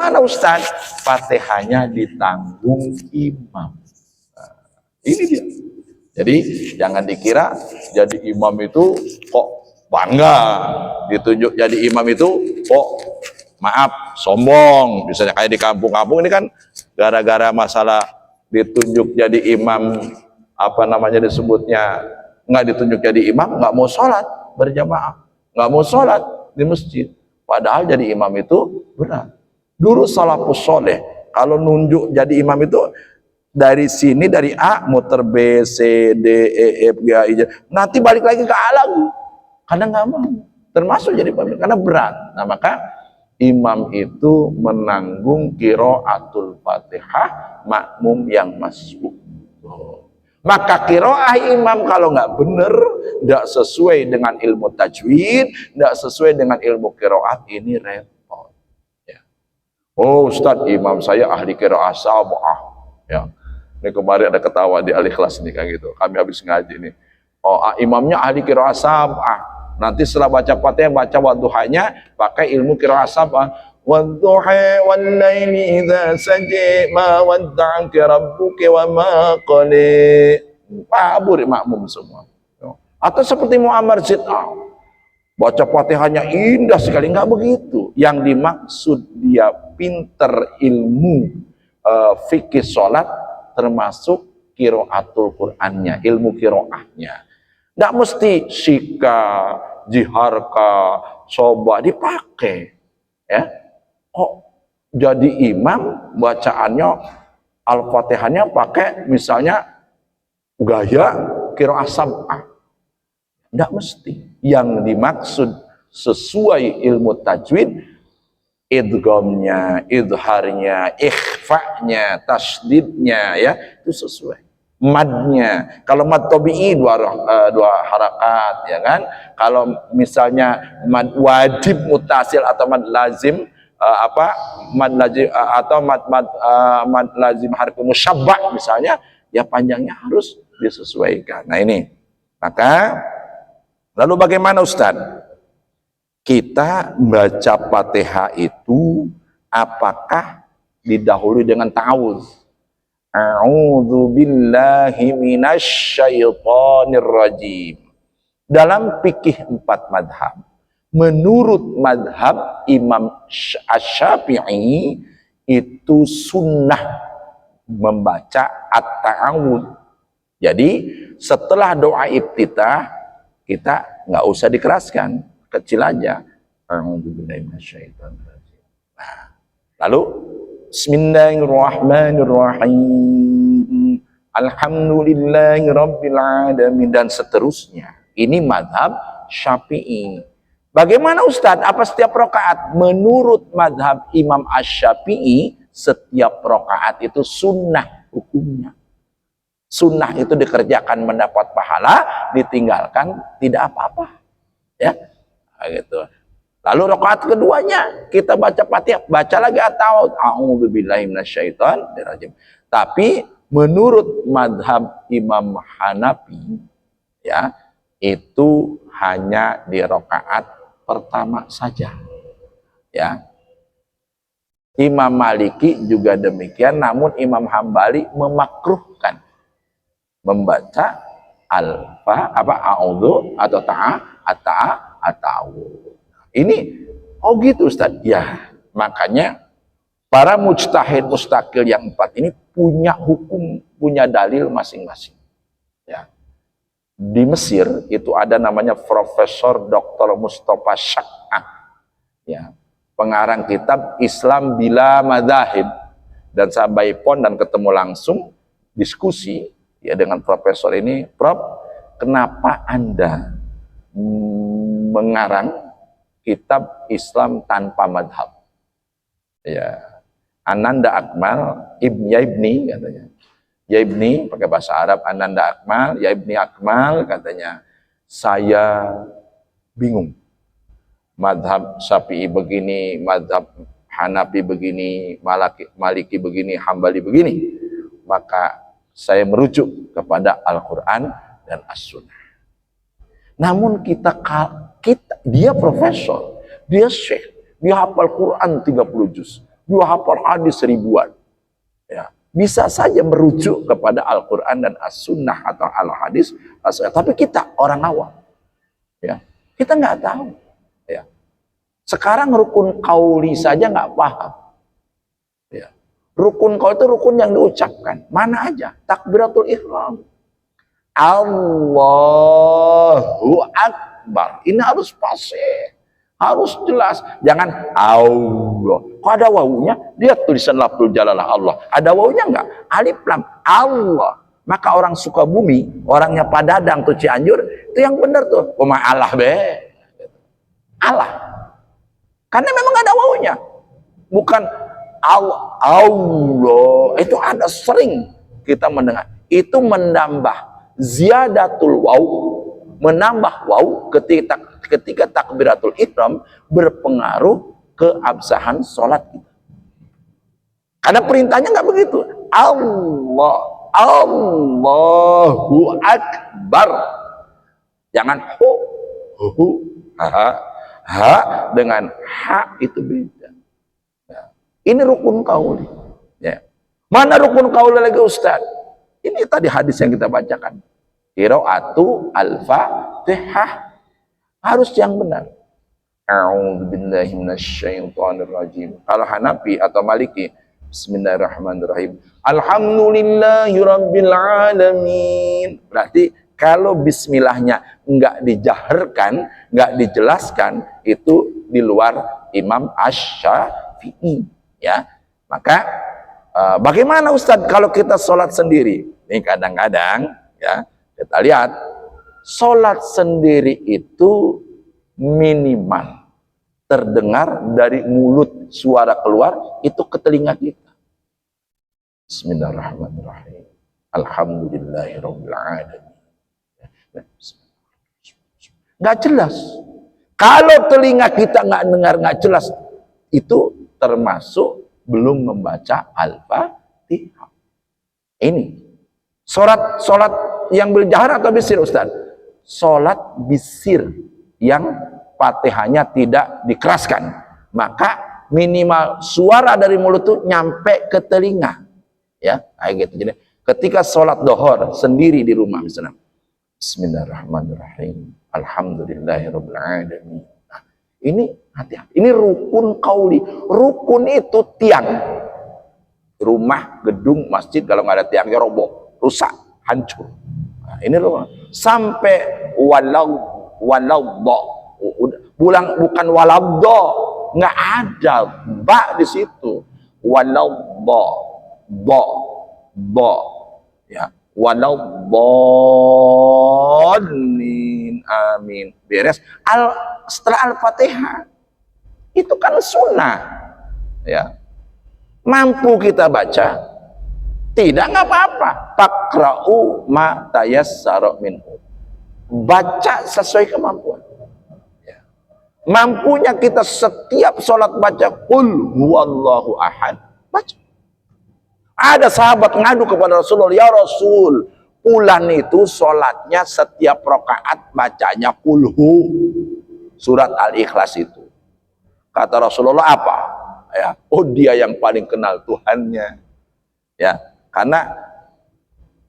Bagaimana Ustaz? Fatihahnya ditanggung imam. Nah, ini dia. Jadi jangan dikira jadi imam itu kok bangga, ditunjuk jadi imam itu kok maaf sombong. Misalnya kayak di kampung-kampung ini kan gara-gara masalah ditunjuk jadi imam, apa namanya disebutnya, nggak ditunjuk jadi imam, nggak mau sholat berjamaah, nggak mau sholat di masjid. Padahal jadi imam itu berat. Dulu salafus soleh kalau nunjuk jadi imam itu dari sini, dari A muter B, C, D, E, F, G, H, I, J, nanti balik lagi ke A lagi, karena nggak mau, termasuk jadi pemimpin karena berat. Nah maka imam itu menanggung qiraatul Fatihah, makmum yang masbuk. Maka qiraah imam kalau nggak benar, nggak sesuai dengan ilmu tajwid, nggak sesuai dengan ilmu qiraat, ini repot. Ya. Oh Ustadz, imam saya ahli qiraah sab'ah. Ya. Ini kemarin ada ketawa di Al-Ikhlas nih kayak gitu. Kami habis ngaji nih. Oh, imamnya ahli qiraah sab'ah. Nanti setelah baca Fatihah baca wadduhanya pakai ilmu qiraah sab'ah. Wadduha wal laili idza saja ma wadda'aka rabbuka wa ma qali. Pabur makmum semua. Atau seperti Muammar Zid'ah. Baca Fatihahnya indah sekali, enggak begitu. Yang dimaksud dia pinter ilmu fikih salat, termasuk qiraatul Qur'annya, ilmu qiraahnya. Nggak mesti syika, jiharka, coba dipakai. Ya, oh jadi imam bacaannya Al-Fatihahnya pakai misalnya gaya qiraah sab'ah. Nggak mesti. Yang dimaksud sesuai ilmu tajwid, idghamnya, idharnya, ikhfa'nya, tasdidnya, ya itu sesuai. Madnya, kalau mad tabi'i dua harakat, ya kan. Kalau misalnya mad wajib mutasil atau mad lazim, mad lazim atau mad lazim harfi musyabbah misalnya, ya panjangnya harus disesuaikan. Nah ini, maka lalu bagaimana Ustaz? Kita baca Fatihah itu apakah didahului dengan ta'awudz? A'udzu billahi minasyaitonir rajim. Dalam fikih 4 madhab, menurut madhab Imam Asy-Syafi'i itu sunnah membaca at-ta'awudz. Jadi setelah doa iftitah kita nggak usah dikeraskan, kecil aja. Lalu Bismillahirrahmanirrahim, Alhamdulillahirabbil alamin, dan seterusnya. Ini madhab Syafi'i. Bagaimana Ustadz? Apa setiap rakaat? Menurut madhab Imam Asy-Syafi'i, setiap rakaat itu sunnah hukumnya. Sunnah itu dikerjakan mendapat pahala, ditinggalkan tidak apa-apa. Ya, gitu. Lalu rakaat keduanya kita baca Fatihah, baca lagi atau a'udzubillahi minasyaitonir rajim. Tapi menurut madhab Imam Hanafi, ya, itu hanya di rakaat pertama saja. Ya. Imam Maliki juga demikian, namun Imam Hambali memakruhkan membaca a'udzu atau ata'u. Ini gitu Ustaz. Ya, makanya para mujtahid mustaqil yang 4 ini punya hukum, punya dalil masing-masing. Ya. Di Mesir itu ada namanya Profesor Dr. Mustafa Syak'ah. Ya, pengarang kitab Islam Bila Madzahib, dan saya by phone dan ketemu langsung diskusi ya dengan profesor ini, Prof, kenapa Anda mengarang kitab Islam tanpa madhab? Ya, Ananda Akmal Ibni katanya. Ya Ibni pakai bahasa Arab, Ananda Akmal, ya Ibni Akmal katanya, saya bingung. Madhab Syafi'i begini, madhab Hanafi begini, Maliki begini, Hambali begini. Maka saya merujuk kepada Al-Quran dan As-Sunnah. Namun dia profesor, dia syekh, dia hafal Quran 30 juz, dia hafal hadis ribuan. Ya, bisa saja merujuk kepada Al-Quran dan As-Sunnah atau Al-Hadis, tapi kita orang awam, ya, kita nggak tahu. Ya. Sekarang rukun qauli saja nggak paham. Ya. Rukun qauli itu rukun yang diucapkan. Mana aja? Takbiratul ihram. Allahu Akbar. Ini harus fasih. Harus jelas. Jangan Allah. Kok ada wawunya? Dia tulisan lafzul jalalah Allah. Ada wawunya enggak? Alif lam. Allah. Maka orang Sukabumi, orangnya Padadang tuh Cianjur, itu yang benar tuh. Oma Allah be. Allah. Karena memang ada wawunya. Bukan Allah. Allah. Itu ada sering kita mendengar. Itu menambah ziyadatul waw, menambah waw ketika takbiratul ihram berpengaruh ke absahan sholat kita. Karena perintahnya nggak begitu. Allahu Akbar. Jangan ha dengan ha itu beda. Ya. Ini rukun qauli. Ya. Mana rukun qauli lagi Ustaz? Ini tadi hadis yang kita bacakan. Qiraatu al-Fatihah. Harus yang benar. A'udzubillahi minasyaitonirrajim. Kalau Hanafi atau Maliki, bismillahirrahmanirrahim. Alhamdulillahirabbil alamin. Berarti kalau bismillahnya enggak dijaharkan, enggak dijelaskan, itu di luar Imam Asy-Syafi'i, ya. Maka bagaimana Ustadz kalau kita sholat sendiri? Ini kadang-kadang ya kita lihat sholat sendiri itu minimal terdengar dari mulut suara keluar itu ke telinga kita. Bismillahirrahmanirrahim. Alhamdulillahirabbil alamin. Nggak jelas. Kalau telinga kita nggak dengar, nggak jelas, itu termasuk belum membaca Al-Fatihah. Ini sholat yang berjahar atau bisir Ustaz? Sholat bisir yang Fatihahnya tidak dikeraskan, maka minimal suara dari mulut itu nyampe ke telinga, ya kayak gitu. Jadi ketika sholat dohor sendiri di rumah misalnya, Bismillahirrahmanirrahim, Alhamdulillahirabbil alamin. Nah, ini hati-hati. Ini rukun qauli. Rukun itu tiang. Rumah, gedung, masjid kalau nggak ada tiangnya roboh, rusak, hancur. Nah, ini loh sampai bukan waladdo, nggak ada ba di situ. Waladdo, ya, waladdallin, amin. Beres. Setelah Al-Fatihah itu kan sunnah, ya. Mampu kita baca, tidak nggak apa-apa. Takra'u ma tayassara minhu. Baca sesuai kemampuan. Ya. Mampunya kita setiap sholat baca qul huwallahu ahad. Baca. Ada sahabat ngadu kepada Rasulullah, ya Rasul, Fulan itu sholatnya setiap rakaat bacanya kulhu, surat Al-Ikhlas itu. Kata Rasulullah apa? Ya, oh dia yang paling kenal Tuhannya. Ya, karena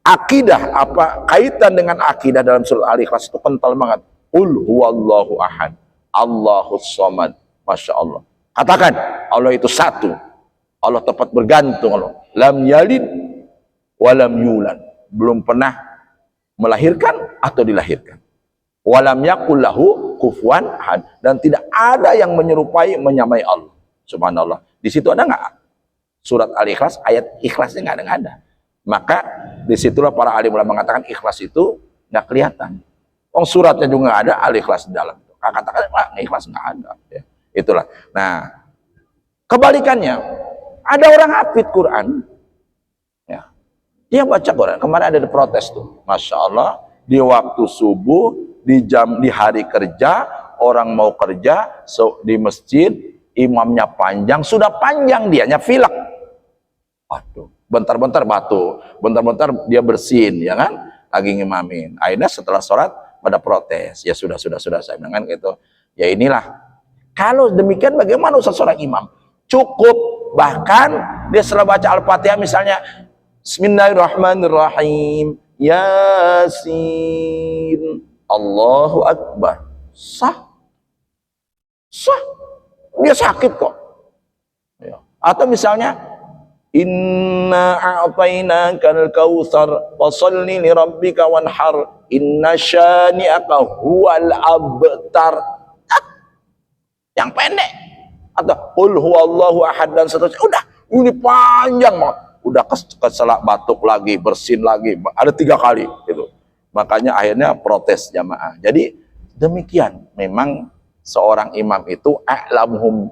akidah apa kaitan dengan akidah dalam surat Al-Ikhlas itu kental banget. Qul huwallahu ahad, Allahus samad. Masya Allah. Katakan Allah itu satu. Allah tempat bergantung. Allah lam yalid walam yulad, belum pernah melahirkan atau dilahirkan. Walam yakul lahu kufuwan ahad, dan tidak ada yang menyerupai menyamai Allah. Subhanallah. Di situ ada nggak surat Al-Ikhlas, ayat ikhlasnya nggak ada. Maka disitulah para alim ulama mengatakan ikhlas itu nggak kelihatan. Suratnya juga nggak ada, Al-Ikhlas di dalam. Katakan ikhlas nggak ada. Ya. Itulah. Nah, kebalikannya, ada orang hafid Quran, ya, dia baca Quran. Kemarin ada protes tuh, masya Allah, di waktu subuh, di hari kerja, orang mau kerja di masjid, imamnya panjang, sudah panjang dianya filak. Aduh, bentar-bentar batu, bentar-bentar dia bersin, ya kan? Lagi ngimamin. Akhirnya setelah sholat pada protes. Ya sudah saya bilang kan gitu. Ya inilah. Kalau demikian bagaimana usah seorang imam? Cukup Bahkan dia setelah baca Al-Fatihah misalnya Bismillahirrahmanirrahim, Yasin, Allahu Akbar, sah, sah, dia sakit kok. Ya. Atau misalnya Inna a'tainakal kautsar fasholli li rabbika wanhar inna syani'aka huwal abtar. Yang pendek. Atau qul huwallahu ahad dan seterusnya. Udah, ini panjang banget. Udah keselak batuk lagi, bersin lagi, ada 3 kali gitu. Makanya akhirnya protes jamaah. Jadi demikian, memang seorang imam itu a'lamuhum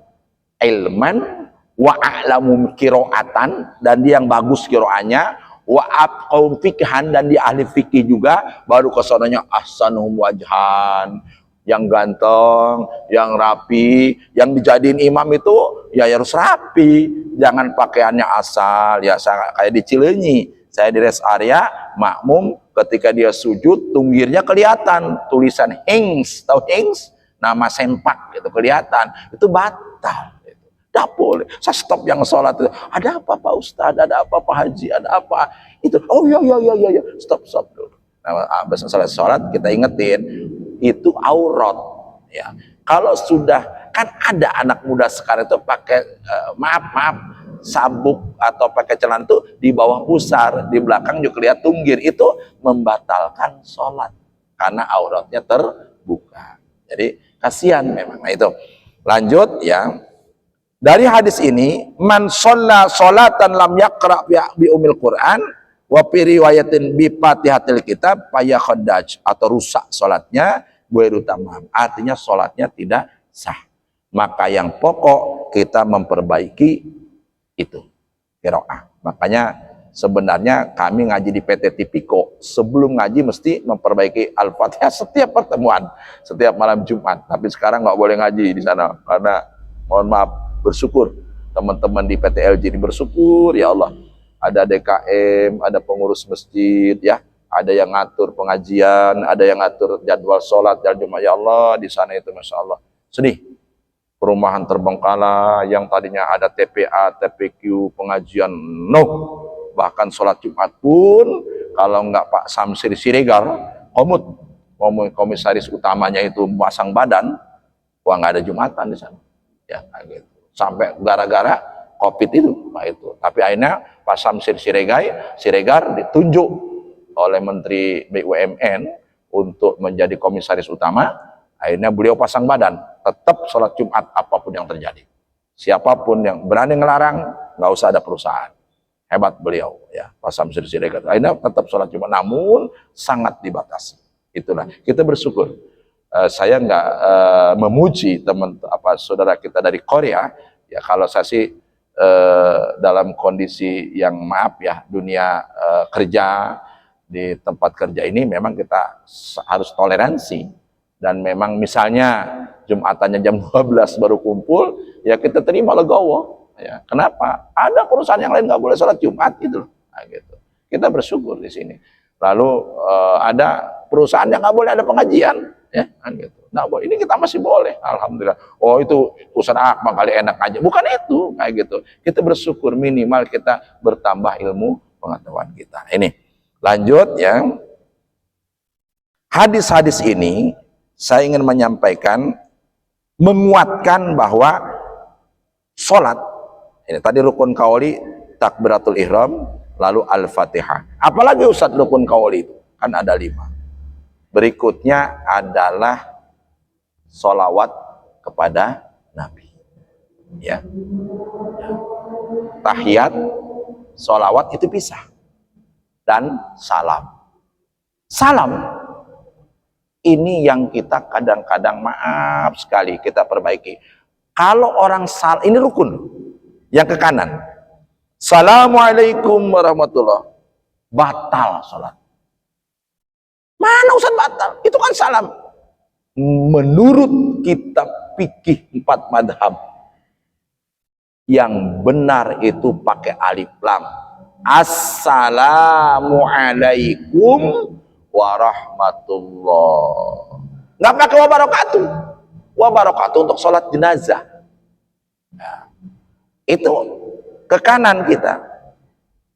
ilman wa a'lamum qiraatan, dan dia yang bagus qiraannya, wa aqaum fikhan, dan dia ahli fikih juga, baru kesananya ahsanuhum wajhan, yang ganteng, yang rapi, yang dijadiin imam itu ya harus rapi, jangan pakaiannya asal ya kayak di Cileunyi. Saya di rest area makmum, ketika dia sujud tunggirnya kelihatan tulisan Hings, tahu Hings? Nama sempak itu kelihatan, itu batal. Tidak boleh. Saya stop yang sholat itu. Ada apa Pak Ustadz? Ada apa Pak Haji? Ada apa? Itu. Oh iya. Stop dulu. Nah, selesai sholat kita ingetin itu aurat. Ya. Kalau sudah, kan ada anak muda sekarang itu pakai maaf sabuk atau pakai celana itu di bawah pusar, di belakang juga lihat tunggir, itu membatalkan sholat karena auratnya terbuka. Jadi kasihan memang. Nah itu. Lanjut ya. Dari hadis ini, man sholla sholatan lam yaqra bi umil Quran wa fi riwayatin bi Fatihatil kitab fayakhadaj, atau rusak sholatnya ghairu tamam, artinya sholatnya tidak sah. Maka yang pokok kita memperbaiki itu qiraah. Makanya sebenarnya kami ngaji di PT Tipiko, sebelum ngaji mesti memperbaiki Al-Fatihah setiap pertemuan, setiap malam Jumat. Tapi sekarang nggak boleh ngaji di sana karena mohon maaf, bersyukur teman-teman di PTLJ ini, bersyukur ya Allah, ada DKM, ada pengurus masjid ya, ada yang ngatur pengajian, ada yang ngatur jadwal sholat dan Jumat. Ya Allah, di sana itu Masya Allah sedih. Perumahan Terbengkalai yang tadinya ada TPA, TPQ, pengajian, bahkan sholat Jumat pun kalau nggak Pak Samsir Siregar komisaris utamanya itu pasang badan, wah nggak ada Jumatan di sana ya, gitu. Sampai gara-gara COVID itu, nah itu. Tapi akhirnya Pak Samsir Siregar ditunjuk oleh Menteri BUMN untuk menjadi komisaris utama. Akhirnya beliau pasang badan, tetap sholat Jumat apapun yang terjadi. Siapapun yang berani ngelarang, nggak usah ada perusahaan. Hebat beliau, ya Pak Samsir Siregar. Akhirnya tetap sholat Jumat, namun sangat dibatasi. Itulah, kita bersyukur. Saya nggak memuji saudara kita dari Korea ya, kalau saya sih dalam kondisi yang maaf ya, dunia kerja di tempat kerja ini memang kita harus toleransi, dan memang misalnya Jumatannya jam 12 baru kumpul ya kita terima legowo ya. Kenapa? Ada perusahaan yang lain nggak boleh sholat Jumat gitu loh. Nah, gitu. Kita bersyukur di sini. Lalu ada perusahaan yang nggak boleh ada pengajian ya, gitu. Nah, ini kita masih boleh, alhamdulillah. Oh itu urusan apa kali, enak aja. Bukan itu, kayak gitu. Kita bersyukur minimal kita bertambah ilmu pengetahuan kita. Ini lanjut ya. Hadis-hadis ini saya ingin menyampaikan, menguatkan bahwa sholat ini tadi rukun qauli, takbiratul ihram, lalu al-fatihah. Apalagi Ustadz rukun qauli itu kan ada 5. Berikutnya adalah sholawat kepada Nabi. Ya. Tahiyat, sholawat itu pisah. Dan salam. Salam ini yang kita kadang-kadang maaf sekali kita perbaiki. Kalau orang ini rukun, yang ke kanan. Assalamualaikum warahmatullahi wabarakatuh. Batal sholat. Mana Ustaz batal? Itu kan salam. Menurut kitab fikih 4 madhab, yang benar itu pakai alif lam. Assalamualaikum warahmatullah. Nggak pakai wabarakatuh. Wabarakatuh untuk sholat jenazah. Nah, itu ke kanan kita.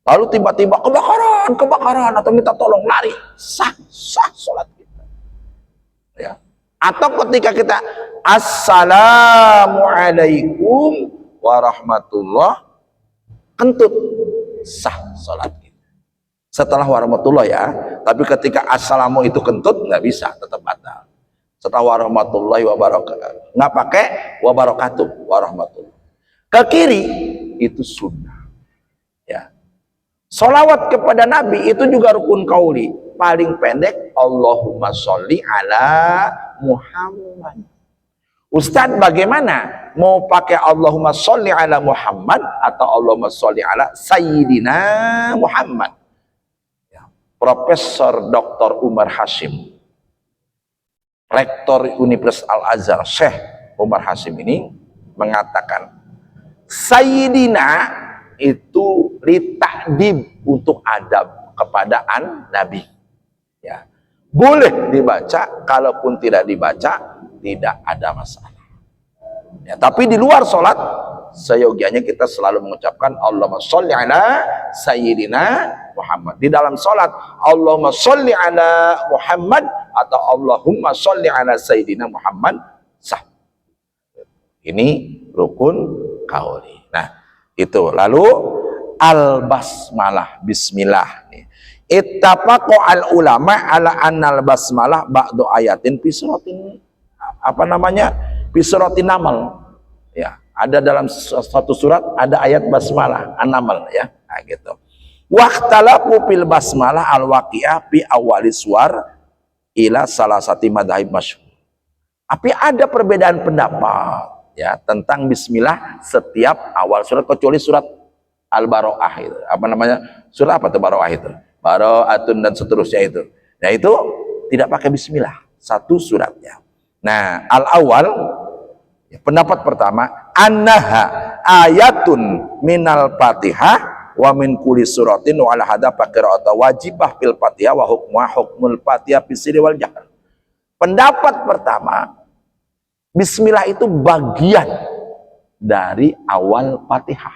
Lalu tiba-tiba kebakaran atau minta tolong, lari, sah sholat kita. Ya. Atau ketika kita assalamualaikum warahmatullah, kentut, sah sholat kita. Setelah warahmatullah ya, tapi ketika assalamu itu kentut nggak bisa, tetap batal. Setelah warahmatullahi wabarakatuh, nggak pakai wabarakatuh, warahmatullah. Ke kiri itu sunnah. Ya. Sholawat kepada Nabi itu juga rukun qauli. Paling pendek, Allahumma sholli ala Muhammad. Ustadz bagaimana? Mau pakai Allahumma sholli ala Muhammad atau Allahumma sholli ala Sayyidina Muhammad? Ya. Profesor Dr. Umar Hashim, Rektor Universitas Al-Azhar, Syekh Umar Hashim ini mengatakan, Sayyidina itu litakdib, untuk adab kepada Nabi. Ya. Boleh dibaca, kalaupun tidak dibaca tidak ada masalah. Ya, tapi di luar sholat seyogianya kita selalu mengucapkan Allahumma sholli ala Sayyidina Muhammad. Di dalam sholat Allahumma sholli ala Muhammad atau Allahumma sholli ala Sayyidina Muhammad sah. Ini rukun qauli. Nah, itu. Lalu al-basmalah, bismillah. Ittafaqo al-ulama ala annal basmalah ba'du ayatin fi suratin, apa namanya? Fi suratin Namal. Ya, ada dalam satu surat ada ayat basmalah, An-Namal ya. Nah, gitu. Waqtalafu fil basmalah al-waqi'ah fi awali suwar ila salasati madhahib masyhur. Tapi ada perbedaan pendapat ya tentang bismillah setiap awal surat, kecuali surat Al-Baro'ah itu. Apa namanya? Surat apa tuh Baro'ah itu? Baro'atun dan seterusnya itu. Nah, itu tidak pakai bismillah satu suratnya. Nah, al-awal pendapat pertama, annaha ayatun minal Fatihah wa min kulli suratin wa ala hadza qira'atu wajibah fil Fatihah wa hukmul Fatihah fi sirri wal jahr. Pendapat pertama, bismillah itu bagian dari awal Fatihah.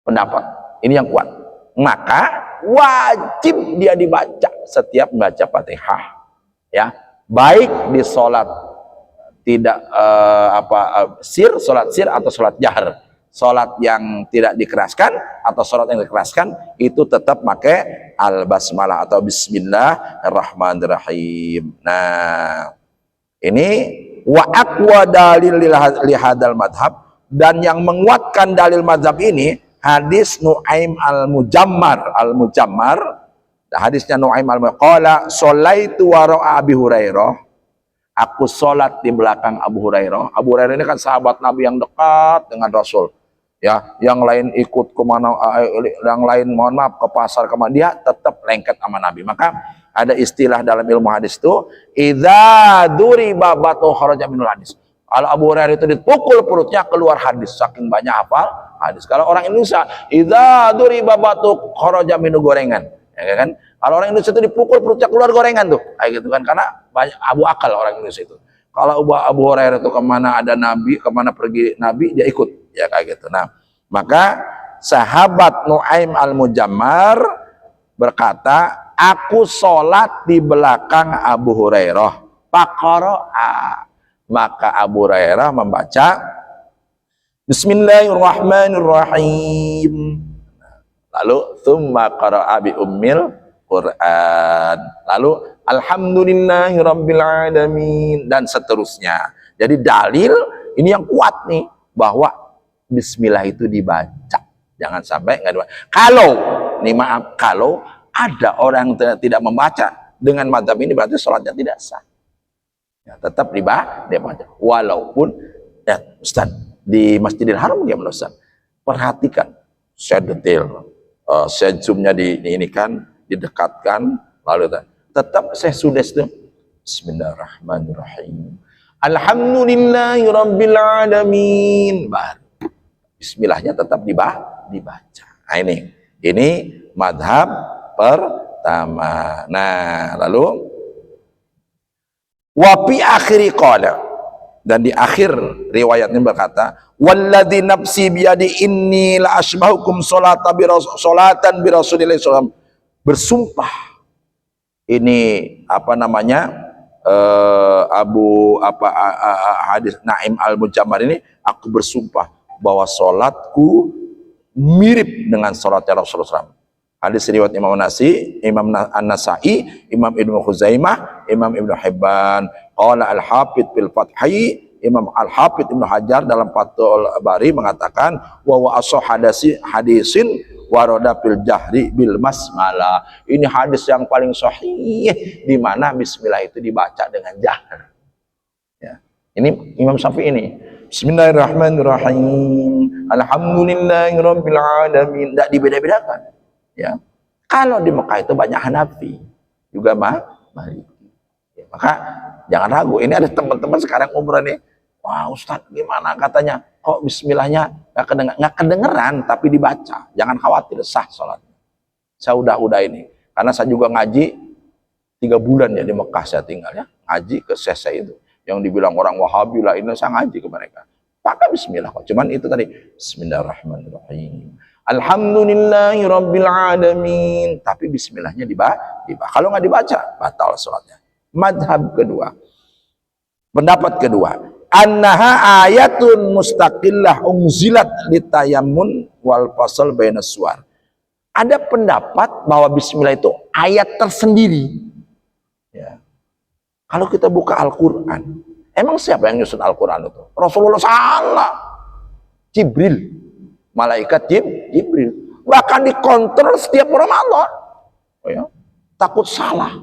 Pendapat ini yang kuat. Maka wajib dia dibaca setiap membaca Fatihah. Ya, baik di sholat tidak sholat sir atau sholat jahar, sholat yang tidak dikeraskan atau sholat yang dikeraskan, itu tetap pakai al-basmalah atau bismillahirrahmanirrahim. Nah, ini wa aqwa dalil li hadal madhab, dan yang menguatkan dalil madhab ini hadis Nu'aim al-Mujammar, hadisnya Nu'aim al-Mujammar, qala sholaitu wara'a Abi Hurairah, aku sholat di belakang Abu Hurairah. Abu Hurairah ini kan sahabat Nabi yang dekat dengan Rasul. Ya, yang lain ikut kemana, yang lain mohon maaf ke pasar kemana, dia tetap lengket sama Nabi. Maka ada istilah dalam ilmu hadis itu, idza duriba batu kharaja minul hadis. Kalau Abu Hurairah itu dipukul perutnya keluar hadis, saking banyak hafal hadis. Kalau orang Indonesia, idza duriba batu kharaja minu gorengan, ya kan? Kalau orang Indonesia itu dipukul perutnya keluar gorengan tuh, kayak gitu kan, karena banyak abu akal orang Indonesia itu. Kalau Abu Hurairah itu kemana ada Nabi, kemana pergi Nabi, dia ikut, ya kayak gitu. Nah, maka sahabat Nu'aim al-Mujammar berkata, aku sholat di belakang Abu Hurairah. Faqara'a, maka Abu Hurairah membaca Bismillahirrahmanirrahim. Lalu tsumma qara'a bi ummil Quran. Lalu alhamdulillahirabbil alamin dan seterusnya. Jadi dalil ini yang kuat nih bahwa bismillah itu dibaca. Jangan sampai enggak dibaca. Kalau nih maaf, kalau ada orang yang tidak membaca dengan mazhab ini, berarti sholatnya tidak sah. Ya, tetap dibaca. Walaupun ya Ustaz, di Masjidil Haram gimana Ustaz? Perhatikan, saya detail. Saya zoomnya ini kan didekatkan, lalu tetap saya sudah itu Bismillahirrahmanirrahim, Alhamdulillahirabbil alamin, bismillahnya tetap dibaca. Nah, ini madhab pertama. Nah, lalu wa fi akhiri qala, Dan di akhir riwayatnya berkata, walladzi nafsi biyadi inni la asbahukum salatan bi Rasulillah SAW. Bersumpah, ini apa namanya, hadis Naim Al-Mujammar ini, aku bersumpah bahwa sholatku mirip dengan sholatnya Rasulullah SAW. Hadis riwayat Imam An-Nasai, Imam Ibnu Khuzaimah, Imam Ibnu Hibban. Qala Al-Hafidz fil Fathi, Imam Al-Hafidz Ibnu Hajar dalam Fathul Bari mengatakan wa hadisin waroda fil jahri bil basmalah. Ini hadis yang paling sahih di mana bismillah itu dibaca dengan jahar. Ya. Ini Imam Syafi'i ini. Bismillahirrahmanirrahim. Alhamdulillahirabbil alamin. Enggak dibeda-bedakan. Ya. Kalau di Mekah itu banyak Hanafi, juga Maliki. Ya, maka jangan ragu. Ini ada teman-teman sekarang umrah nih. Wah Ustadz gimana katanya? Kok bismillahnya nggak kedengeran tapi dibaca? Jangan khawatir, sah sholatnya. Saya udah ini. Karena saya juga ngaji 3 bulan ya di Mekah saya tinggal ya. Ngaji ke Sese itu. Yang dibilang orang Wahabi lah, ini saya ngaji ke mereka. Pakai bismillah kok. Cuman itu tadi. Bismillahirrahmanirrahim. Alhamdulillahirabbil alamin. Tapi bismillahnya dibaca. Kalau nggak dibaca, batal sholatnya. Madhab kedua. Pendapat kedua. Annaha ayatun mustaqillah unzilat litayammun wal fasal bainas suwar. Ada pendapat bahwa bismillah itu ayat tersendiri. Ya. Kalau kita buka Al-Quran, emang siapa yang nyusun Al-Quran itu? Rasulullah salah. Jibril. Malaikat Jibril. Bahkan dikontrol setiap Ramadan. Oh ya, takut salah.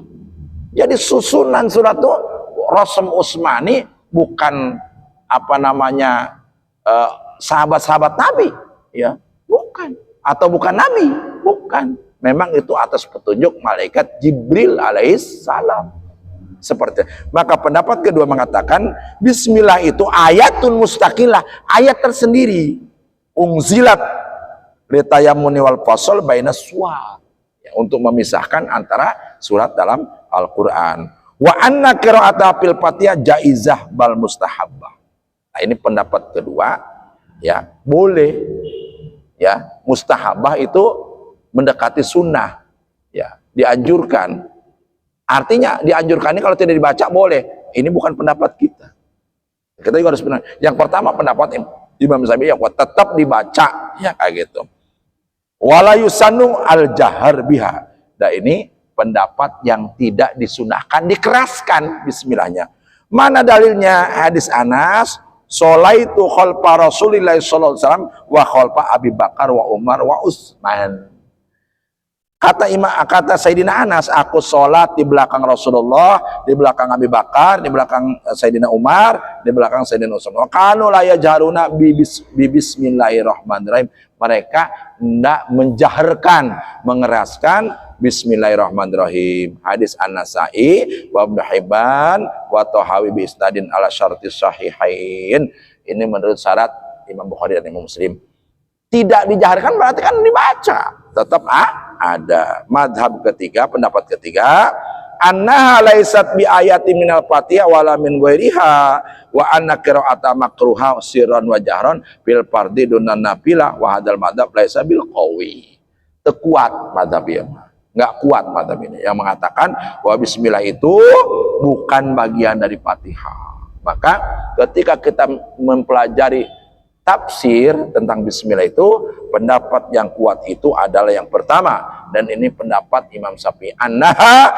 Jadi susunan surat itu Rasul Utsmani bukan apa namanya sahabat-sahabat Nabi, ya, bukan. Atau bukan Nabi, bukan. Memang itu atas petunjuk malaikat Jibril alaihissalam. Seperti itu. Maka pendapat kedua mengatakan bismillah itu ayatun mustaqillah, ayat tersendiri. Unzilat litayamuni wal fasal bainas suwar, ya, untuk memisahkan antara surat dalam Al-Quran. Wa anna qira'ata fil Fatihah jaizah bal mustahabbah. Nah, ini pendapat kedua, ya, boleh, ya, mustahabbah itu mendekati sunnah, ya, dianjurkan. Artinya dianjurkan ini kalau tidak dibaca boleh. Ini bukan pendapat kita. Kita juga harus benar. Yang pertama pendapat Imam Syafi'i yang tetap dibaca, ya, kayak gitu. Wala yusannu al jahar biha. Nah, ini pendapat yang tidak disunahkan, dikeraskan bismillahnya. Mana dalilnya? Hadis Anas, sholaitu khalfa Rasulillah sallallahu alaihi wasallam wa khalfa Abi Bakar wa Umar wa Utsman. Kata Sayyidina Anas, aku sholat di belakang Rasulullah, di belakang Abi Bakar, di belakang Sayyidina Umar, di belakang Sayyidina Utsman. Kanu la yajharuna bi bismillahirrahmanirrahim. Mereka tidak menjaharkan, mengeraskan bismillahirrahmanirrahim. Hadis An-Nasai wa Ibnu Hibban wa Tahawi bi isnadin ala syartis sahihain. Ini menurut syarat Imam Bukhari dan Imam Muslim. Tidak dijaharkan berarti kan dibaca. Tetap ada. Madhab ketiga, pendapat ketiga, annaha laisat bi ayatin minal Fatihah wala min ghairiha wa anna qira'ata makruha sirran wa jahran bil fardhi dunan nafilah wa hadzal madhab laisa bil qawi. Tekuat madhab ya. Enggak kuat madhab ini yang mengatakan bahwa bismillah itu bukan bagian dari Fatihah. Maka ketika kita mempelajari tafsir tentang bismillah itu, pendapat yang kuat itu adalah yang pertama, dan ini pendapat Imam Syafi'i, annaha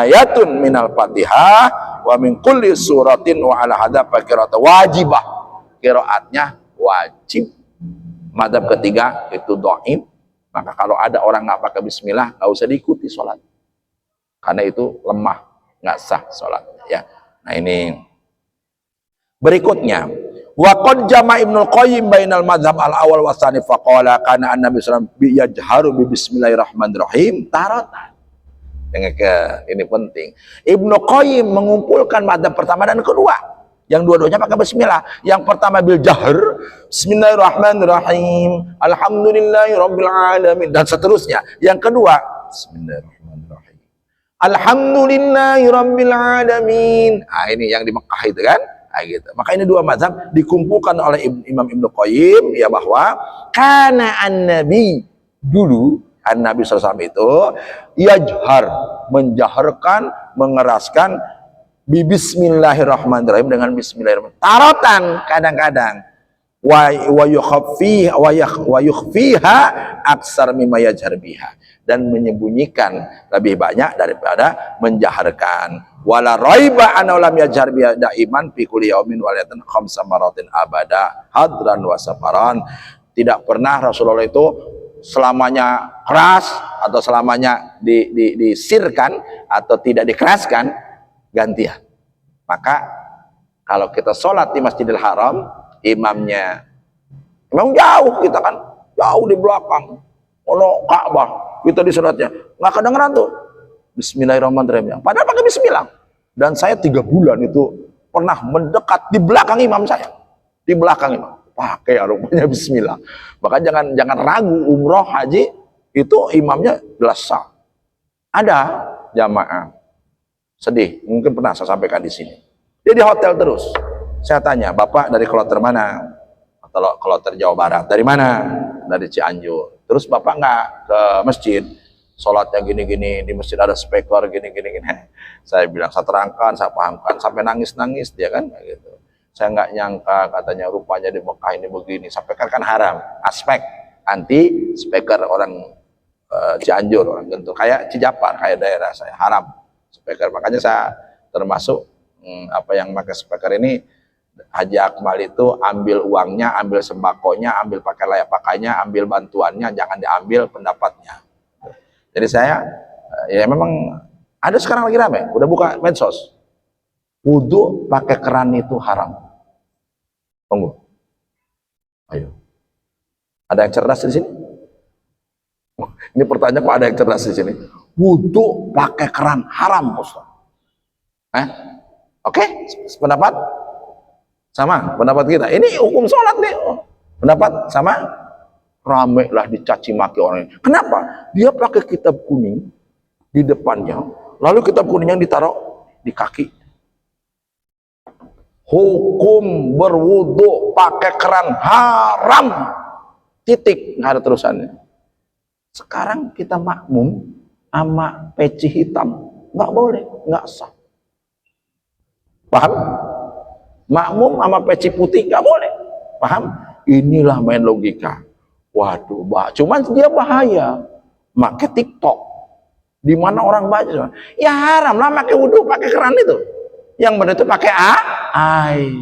ayatun minal Fatihah wa min kulli suratin wa ala hadza qira'atu wajibah. Qiraatnya wajib. Madhab ketiga itu dhaif. Maka kalau ada orang nggak pakai bismillah, nggak usah diikuti sholat, karena itu lemah, nggak sah sholatnya, ya. Nah, ini berikutnya, wa qad jama' Ibnu Qayyim bainal madzhab al-awwal wa tsani faqala kana an-nabi sallallahu alaihi wasallam yajharu bi bismillahirrahmanirrahim taratan. Ini penting. Ibnu Qayyim mengumpulkan madzhab pertama dan kedua. Yang dua-duanya pakai bismillah. Yang pertama bil jahr, bismillahirrahmanirrahim, alhamdulillahirabbil alamin, dan seterusnya. Yang kedua, bismillahirrahmanirrahim, alhamdulillahirabbil alamin. Nah, ini yang di Mekah itu kan. gitu. Maka ini dua mazhab dikumpulkan oleh Imam Ibnu Qayyim ya, bahwa karena an-nabi dulu an-nabi SAW itu yajhar, menjaharkan, mengeraskan bismillahirrahmanirrahim, dengan bismillahirrahmanirrahim tarotan kadang-kadang, wa yukhfiha aksar mimma yajhar biha, dan menyembunyikan lebih banyak daripada menjaharkan. Wala raiba anna lam yajhar biha daiman fi kulli yaumin walatan khamsa maratin abada hadran wa safaran. Tidak pernah Rasulullah itu selamanya keras atau selamanya disirkan atau tidak dikeraskan, gantian. Maka kalau kita sholat di Masjidil Haram, imamnya memang jauh, kita kan jauh di belakang, ono Ka'bah, kita di sholatnya nggak kedengeran tuh bismillahirrahmanirrahim, padahal pakai bismillah. Dan saya 3 bulan itu pernah mendekat di belakang imam saya, di belakang imam pakai rupanya bismillah. Maka jangan ragu, umroh haji itu imamnya jelas sah. Ada jamaah sedih, mungkin pernah saya sampaikan di sini, dia di hotel terus. Saya tanya, Bapak dari kloter mana? Atau kloter Jawa Barat. Dari mana? Dari Cianjur. Terus Bapak nggak ke masjid? Sholatnya gini-gini, di masjid ada speaker gini-gini. Saya bilang, saya terangkan, saya pahamkan, sampai nangis-nangis dia kan, gitu. Saya nggak nyangka, katanya rupanya di Mekah ini begini. Speaker kan haram, aspek anti speaker orang Cianjur, orang Gentur, kayak Cijapar, kayak daerah saya haram speaker. Makanya saya termasuk apa yang pakai speaker ini. Haji Akmal itu ambil uangnya, ambil sembakonya, ambil pakai layak pakainya, ambil bantuannya, jangan diambil pendapatnya. Jadi saya ya memang ada sekarang lagi rame, udah buka medsos, wudhu pakai keran itu haram. Tunggu, ayo, ada yang cerdas di sini? Ini pertanyaan, kok ada yang cerdas di sini? Wudhu pakai keran haram, Ustaz. Oke, pendapat sama pendapat kita. Ini hukum sholat nih. Pendapat sama, rame lah dicaci maki orang ini. Kenapa? Dia pakai kitab kuning di depannya, lalu kitab kuningnya ditaruh di kaki. Hukum berwudu pakai keran haram. Titik, nggak ada terusannya. Sekarang kita makmum sama peci hitam, nggak boleh, nggak sah. Paham? Makmum sama peci putih nggak boleh, paham? Inilah main logika. Waduh, cuman dia bahaya. Pakai TikTok, di mana orang baca, ya haram lah pakai wudhu pakai keran itu. Yang benar itu pakai air.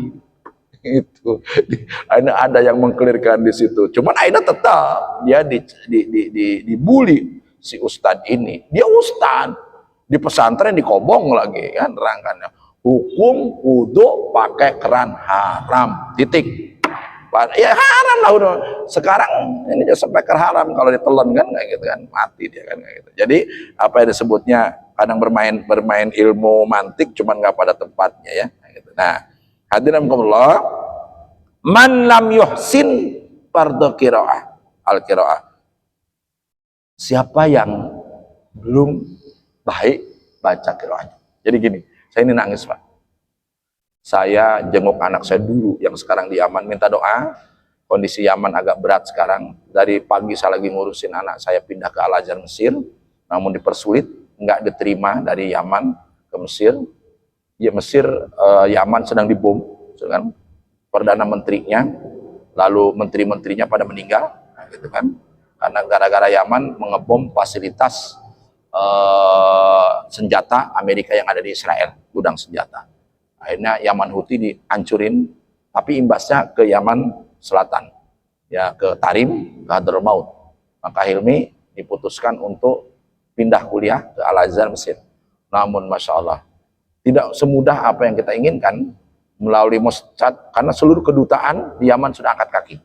Itu ada yang mengkelirkan di situ. Cuman Aina tetap dia dibully si ustadz ini. Dia ustadz di pesantren, dikobong lagi kan terangkannya. Hukum wudhu pakai keran haram, titik. Ya haram lah udah. Sekarang ini sampai haram, kalau ditelan kan kayak gitu kan, mati dia kan kayak gitu. Jadi apa yang disebutnya kadang bermain ilmu mantik, cuman nggak pada tempatnya ya. Kayak gitu. Nah, hadirin Allah, man lam yuhsin fardhu qiraah al-qiraah. Siapa yang belum baik baca qiraahnya. Jadi gini, saya ini nangis Pak. Saya jenguk anak saya dulu yang sekarang di Yaman, minta doa. Kondisi Yaman agak berat sekarang. Dari pagi saya lagi ngurusin anak saya pindah ke Al-Azhar Mesir, namun dipersulit, nggak diterima dari Yaman ke Mesir. Ya Mesir, Yaman sedang dibom, kan? Perdana menterinya, lalu menteri-menterinya pada meninggal, gitu kan? Karena gara-gara Yaman mengebom fasilitas senjata Amerika yang ada di Israel, gudang senjata. Akhirnya Yaman Houthi dihancurin, tapi imbasnya ke Yaman Selatan, ya ke Tarim, ke Hadramaut. Maka Hilmi diputuskan untuk pindah kuliah ke Al-Azhar Mesir. Namun Masya Allah, tidak semudah apa yang kita inginkan melalui Mossad, karena seluruh kedutaan di Yaman sudah angkat kaki,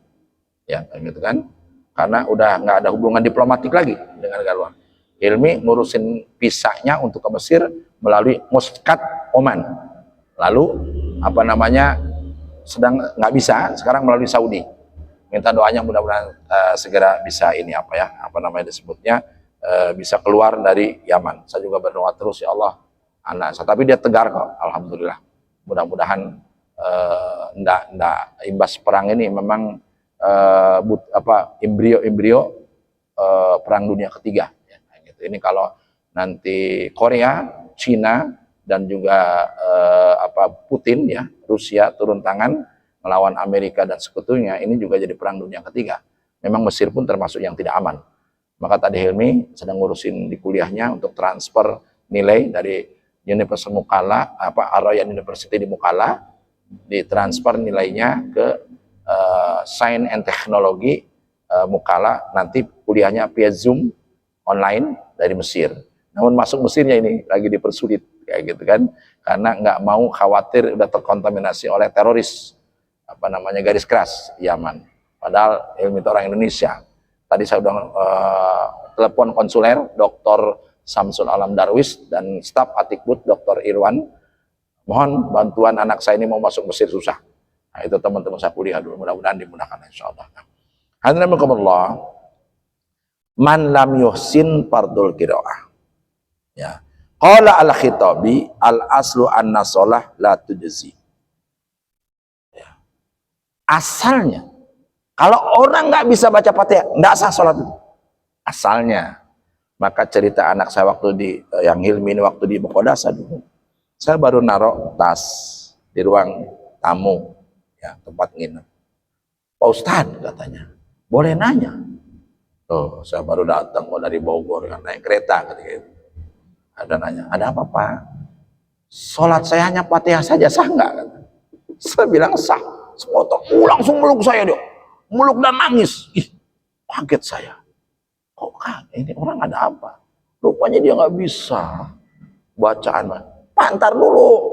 ya gitu kan, karena udah nggak ada hubungan diplomatik lagi dengan negara luar. Hilmi ngurusin visanya untuk ke Mesir melalui Muscat Oman, lalu apa namanya sedang nggak bisa, sekarang melalui Saudi. Minta doanya mudah-mudahan segera bisa ini apa namanya disebutnya bisa keluar dari Yaman. Saya juga berdoa terus, ya Allah anak saya, tapi dia tegar kok, alhamdulillah. Mudah-mudahan ndak imbas perang ini memang embrio perang dunia ketiga ya, gitu. Ini kalau nanti Korea, Cina dan juga Putin ya, Rusia turun tangan melawan Amerika dan sekutunya, ini juga jadi perang dunia ketiga. Memang Mesir pun termasuk yang tidak aman. Maka tadi Hilmi sedang ngurusin di kuliahnya untuk transfer nilai dari Universitas Mukalla, Al-Royan University di Mukalla, ditransfer nilainya ke Science and Technology Mukalla, nanti kuliahnya via Zoom online dari Mesir. Namun masuk Mesirnya ini lagi dipersulit kayak gitu kan, karena nggak mau khawatir udah terkontaminasi oleh teroris garis keras Yaman. Padahal Hilmi itu orang Indonesia. Tadi saya udah telepon konsuler Dr. Samsul Alam Darwis dan staf Atikbud Dr. Irwan. Mohon bantuan anak saya ini mau masuk Mesir susah. Nah, itu teman-teman saya kuliah dulu, mudah-mudahan dimudahkan insyaallah. Hadirin rahimakumullah. Man lam yuhsin fardul qiraah. Ya. Qala al-Khitabi al-aslu anna shalah la tujzi. Ya. Asalnya kalau orang nggak bisa baca Fatihah, nggak sah sholat itu. Asalnya. Maka cerita anak saya waktu yang Hilmi ini waktu di Mukodasa dulu. Saya baru naruh tas di ruang tamu, ya, tempat nginep. Pak Ustadz katanya, boleh nanya? Oh, saya baru datang dari Bogor, kan, naik kereta ketika itu. Ada nanya, ada apa Pak? Sholat saya hanya Fatihah saja, sah nggak? Saya bilang sah. Semua langsung meluk saya dia. Meluk dan nangis. Ih, kaget saya. Kok ini orang ada apa? Rupanya dia nggak bisa bacaan. Pak, ntar dulu.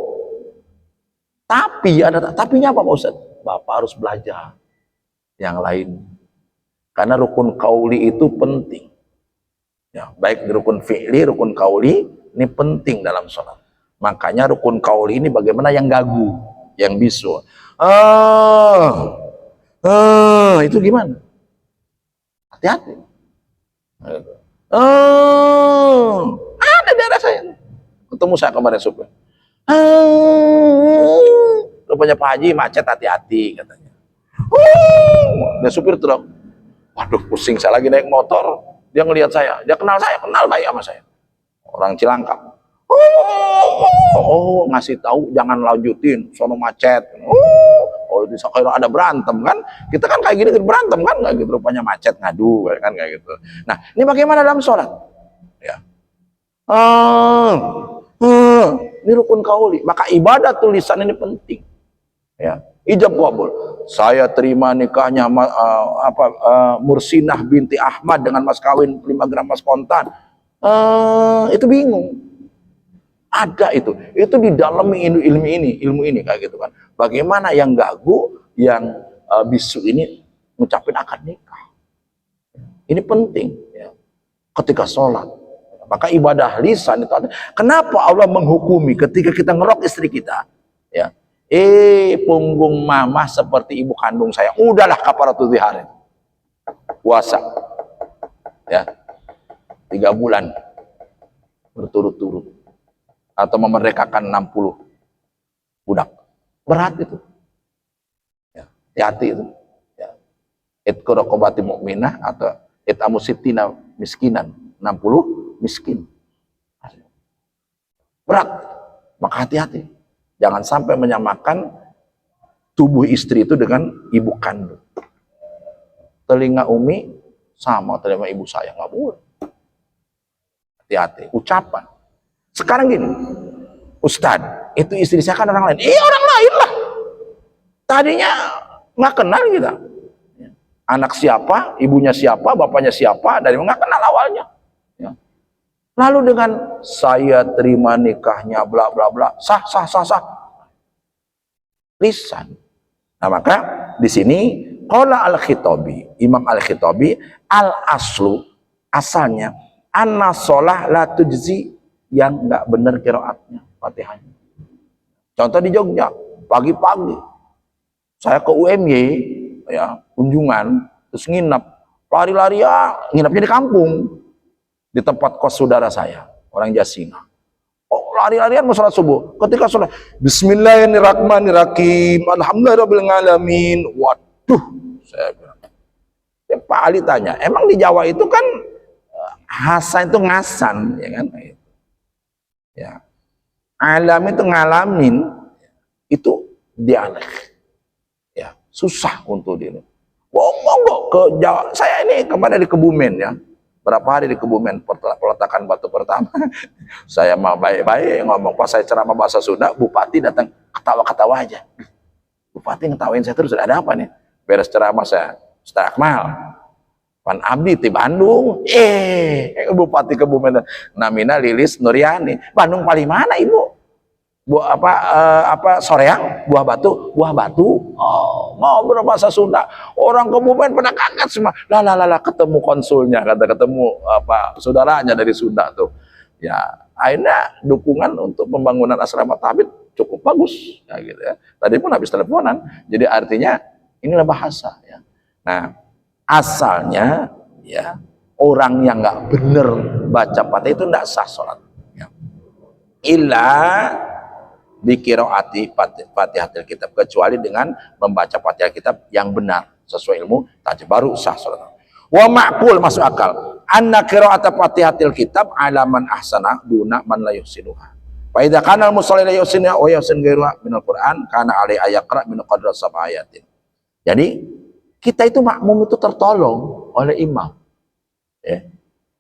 Tapi tapinya apa Pak Ustadz? Bapak harus belajar yang lain. Karena rukun kauli itu penting. Ya, baik rukun fi'li, rukun kauli ini penting dalam sholat. Makanya rukun kauli ini bagaimana yang gagu, yang bisu. Itu gimana? Hati-hati. Ada daerah saya. Ketemu saya kemarin supir. Rupanya Pak Haji macet, hati-hati katanya. Dan supir truk. Waduh, pusing, saya lagi naik motor. Dia ngelihat saya, dia kenal baik sama saya. Orang Cilangkap. Ngasih tahu jangan lanjutin, sono macet. Di Sakira ada berantem kan? Kita kan kayak gini berantem kan? Nggak gitu, rupanya macet ngadu kan kayak gitu. Nah, ini bagaimana dalam sholat? Ya. Ini rukun kauli. Maka ibadah tulisan ini penting. Ya. Ijab kabul. Saya terima nikahnya Mursinah binti Ahmad dengan mas kawin 5 gram mas kontan. Itu bingung. Ada itu di dalam ilmu ini kayak gitu kan. Bagaimana yang gagu, yang bisu ini ngucapin akad nikah. Ini penting ya. Ketika sholat. Maka ibadah lisan itu ada. Kenapa Allah menghukumi ketika kita ngerok istri kita? Ya. Punggung mama seperti ibu kandung saya. Udahlah kafaratul dzihar. Puasa. Ya. 3 bulan berturut-turut. Atau memerdekakan 60 budak. Berat itu. Ya. Hati-hati itu. Ya. Itqu raqabati mu'minah atau it'amu sittina miskinan. 60 miskin. Berat. Maka hati-hati. Jangan sampai menyamakan tubuh istri itu dengan ibu kandung. Telinga Umi sama telinga ibu saya, nggak boleh. Hati-hati. Ucapan. Sekarang gini, Ustadz, itu istri saya kan orang lain. Orang lain lah. Tadinya nggak kenal kita. Anak siapa, ibunya siapa, bapaknya siapa, dari nggak kenal awalnya. Ya. Lalu dengan saya terima nikahnya, bla bla bla, sah. Lisan. Nah maka di sini qala al-Khitabi, Imam al-Khitabi, al-aslu, asalnya anna sholah la tujzi, yang nggak benar qiraatnya Fatihahnya. Contoh di Jogja, pagi-pagi saya ke UMY ya, kunjungan, terus nginep, lari-lari nginepnya di kampung, di tempat kos saudara saya, orang Jasinga. lari-larian mau sholat subuh. Ketika sholat, Bismillahirrahmanirrahim, Alhamdulillahirobbilalamin. Waduh, saya bilang. Ya, Pak Ali tanya, emang di Jawa itu kan hasan itu ngasan, ya kan? Ya, alam itu ngalamin, itu dialek. Ya, susah untuk dia. Monggo ke Jawa. Saya ini kemarin di Kebumen ya. Berapa hari di Kebumen peletakan batu pertama. Saya mah baik-baik ngomong, pas saya ceramah bahasa Sunda, bupati datang ketawa-ketawa aja. Bupati ngetawain saya terus, ada apa nih? Beres ceramah saya, Ustaz Akmal, Pan Abdi di Bandung. Bupati Kebumen namina Lilis Nuryani. Bandung paling mana Ibu? Soreang, buah batu. Oh, ngobrol bahasa Sunda. Orang Kebumen pada kaget semua. Lah ketemu konsulnya, ketemu saudaranya dari Sunda tuh. Ya, akhirnya dukungan untuk pembangunan asrama tabib cukup bagus ya gitu ya. Tadi pun habis teleponan. Jadi artinya inilah bahasa ya. Nah, asalnya ya orang yang nggak bener baca Fatihah itu nggak sah sholat. Ya. Di qiraati Fatihatul Kitab, kecuali dengan membaca Fatihah Kitab yang benar sesuai ilmu tajwid baru sah salat. Wa ma'qul, masuk akal, anna qiraata Fatihatul Kitab ala man ahsana duna man la yuhsinuha. Fa idza kana al-musalli la yuhsinu wa yuhsin ghairuha min al-Qur'an kana alai ayaqra min qadra sab'ayatin. Jadi kita itu makmum itu tertolong oleh imam. Ya.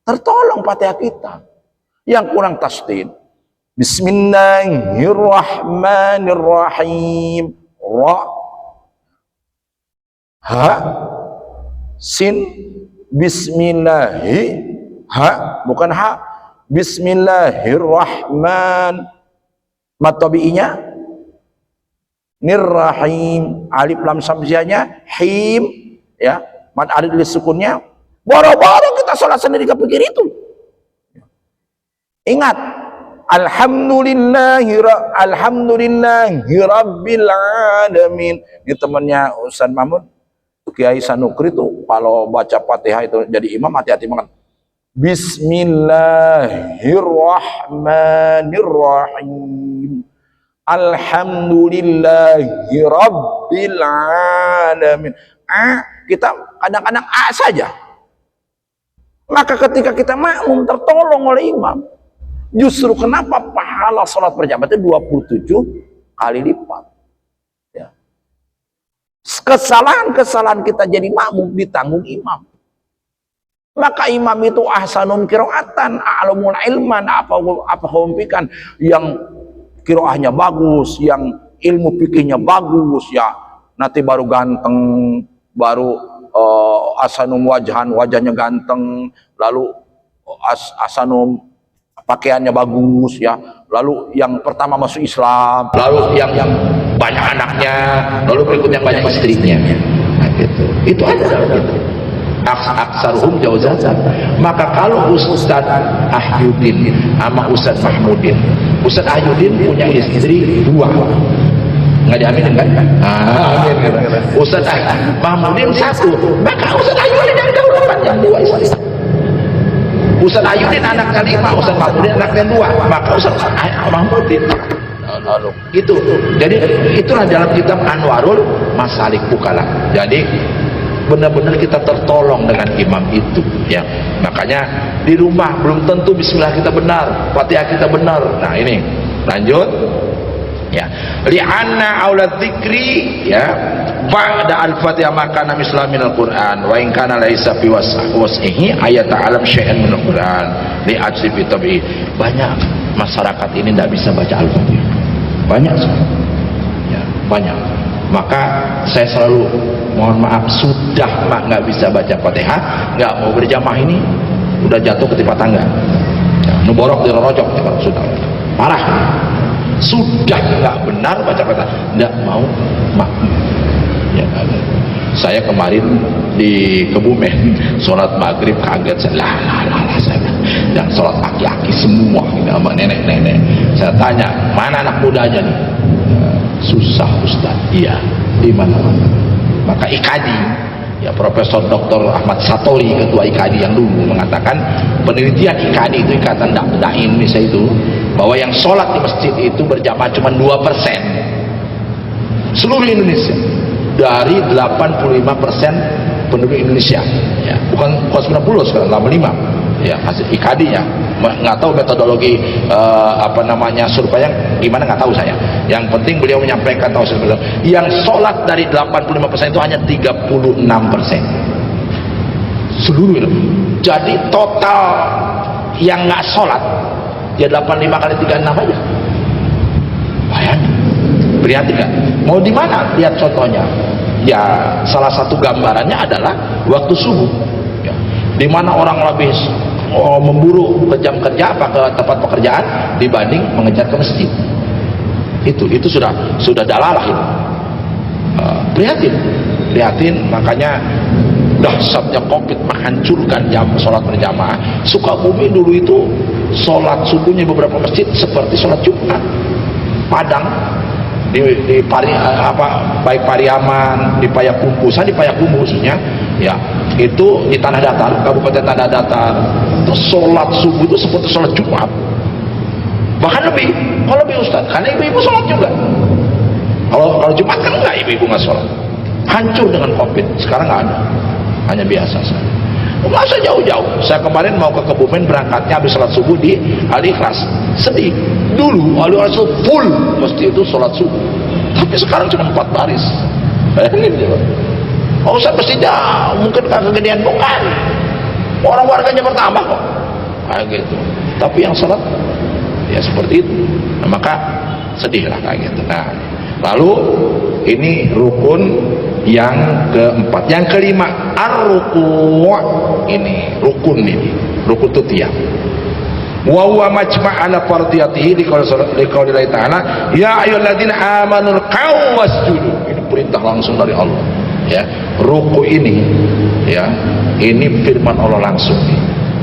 Tertolong Fatihah kita. Yang kurang tasdid, Bismillahirrahmanirrahim. Ra, ha, sin, bismillahi, ha, bukan ha, bismillahirrahman. Mad tabi'inya nirrahim, alif lam samsianya him, ya, mad alif sukunnya. Boro-boro kita sholat sendiri kepikir itu. Ingat, Alhamdulillahi Rabbil Alamin. Ini temannya Ustaz Mahmud, Kiai Sanukri tuh kalau baca Fatihah itu jadi imam hati-hati banget. Bismillahirrahmanirrahim. Alhamdulillahi Rabbil Alamin. Kita kadang-kadang saja. Maka ketika kita makmum tertolong oleh imam, justru kenapa pahala sholat berjamaah itu 27 kali lipat. Ya. Kesalahan-kesalahan kita jadi makmum ditanggung imam. Maka imam itu ahsanum qiraatan, a'lamul ilman, apa humpikan yang qiraahnya bagus, yang ilmu fikihnya bagus ya. Nanti baru ganteng, baru ahsanum wajahnya ganteng, lalu ahsanum pakaiannya bagus ya, lalu yang pertama masuk Islam, lalu yang banyak anaknya, lalu berikutnya banyak istrinya. Nah, gitu. Itu ada dalam itu. Aksaruhum jauzatan. Maka kalau Ustaz Ahyudin sama Ustaz Mahmudin, Ustaz Ahyudin punya istri 2, nggak diaminin kan? Amin. Ustaz Mahmudin 1, maka Ustaz Ahyudin yang dahulukan yang 2 istri. Ustaz Ahyudin anaknya 5, Ustaz Mahmudin anaknya 2, maka Ustaz Mahmudin gitu. Jadi itulah dalam kitab Anwarul Masalik Bukala. Jadi benar-benar kita tertolong dengan imam itu ya. Makanya di rumah belum tentu bismillah kita benar, Fatihah kita benar. Nah ini lanjut ya, li'anna aulad dzikri ya ba'da al-Fatihah maka misla minal Qur'an wa in kana laisa fi was'ihi ayat ta'alam syai'an minal Qur'an li'ajzi fi tabi'i. Banyak masyarakat ini tidak bisa baca Al-Fatihah, banyak ya, banyak. Maka saya selalu mohon maaf, sudah mak nggak bisa baca Fatihah, nggak mau berjamaah ini udah jatuh ketimpa tangga ya, nuborok dirorojok sudah parah. Sudah nggak benar baca Fatihah, nggak mau makmum ya. Saya kemarin di Kebumen sholat maghrib kaget saya, saya yang sholat laki-laki semua sama nenek-nenek. Saya tanya, mana anak mudanya nih? Susah Ustaz. Iya, di mana-mana. Maka ikadi Ya, Profesor Dr. Ahmad Satori, ketua IKADI yang dulu, mengatakan penelitian IKADI itu, Ikatan Dai Indonesia itu, bahwa yang sholat di masjid itu berjamaah cuma 2% seluruh Indonesia dari 85% penduduk Indonesia, ya, bukan 90 sekarang, 85 ya, hasil IKADI ya. Nggak tahu metodologi survei gimana, nggak tahu saya. Yang penting beliau menyampaikan tahu beliau, yang sholat dari 85% itu hanya 36% seluruh itu. Jadi total yang nggak sholat ya 85 kali 36 aja. Bayangin, prihatin kan? Mau di mana lihat contohnya? Ya, salah satu gambarannya adalah waktu subuh, ya, di mana orang lebih memburu ke jam kerja apa ke tempat pekerjaan dibanding mengejar ke masjid. Itu sudah dalalah itu. Prihatin, makanya dahsyatnya COVID menghancurkan jam sholat berjamaah. Sukabumi dulu itu sholat subuhnya beberapa masjid seperti sholat Jumat. Padang di baik Pariaman, di Payakumbuh khususnya, ya, itu di Tanah Datar, Kabupaten Tanah Datar, itu sholat subuh itu seperti sholat Jumat, bahkan lebih Ustaz, karena ibu-ibu sholat juga. Kalau Jumat kan enggak, ibu-ibu nggak sholat. Hancur dengan COVID. Sekarang nggak ada, hanya biasa saja. Masa jauh-jauh? Saya kemarin mau ke Kebumen, berangkatnya habis sholat subuh di Al-Ikhlas. Sedih. Dulu Al-Ikhlas full mesti itu sholat subuh, tapi sekarang cuma 4 baris. Bayangin coba. Oh, saya mestinya mungkin kegedean, bukan. Orang warganya bertambah kok. Kayak gitu. Tapi yang sholat ya seperti itu. Nah, maka sedihlah kayak gitu. Nah, lalu ini rukun yang keempat. Yang kelima, ar-ruku'. Ini rukun itu tiang. Wa huwa majma' ala fardiyatihi liqaulillahi ta'ala, ya ayyuhalladzina amanu ruk'u wasjudu. Ini perintah langsung dari Allah. Ya, ruku ini, ya, ini firman Allah langsung.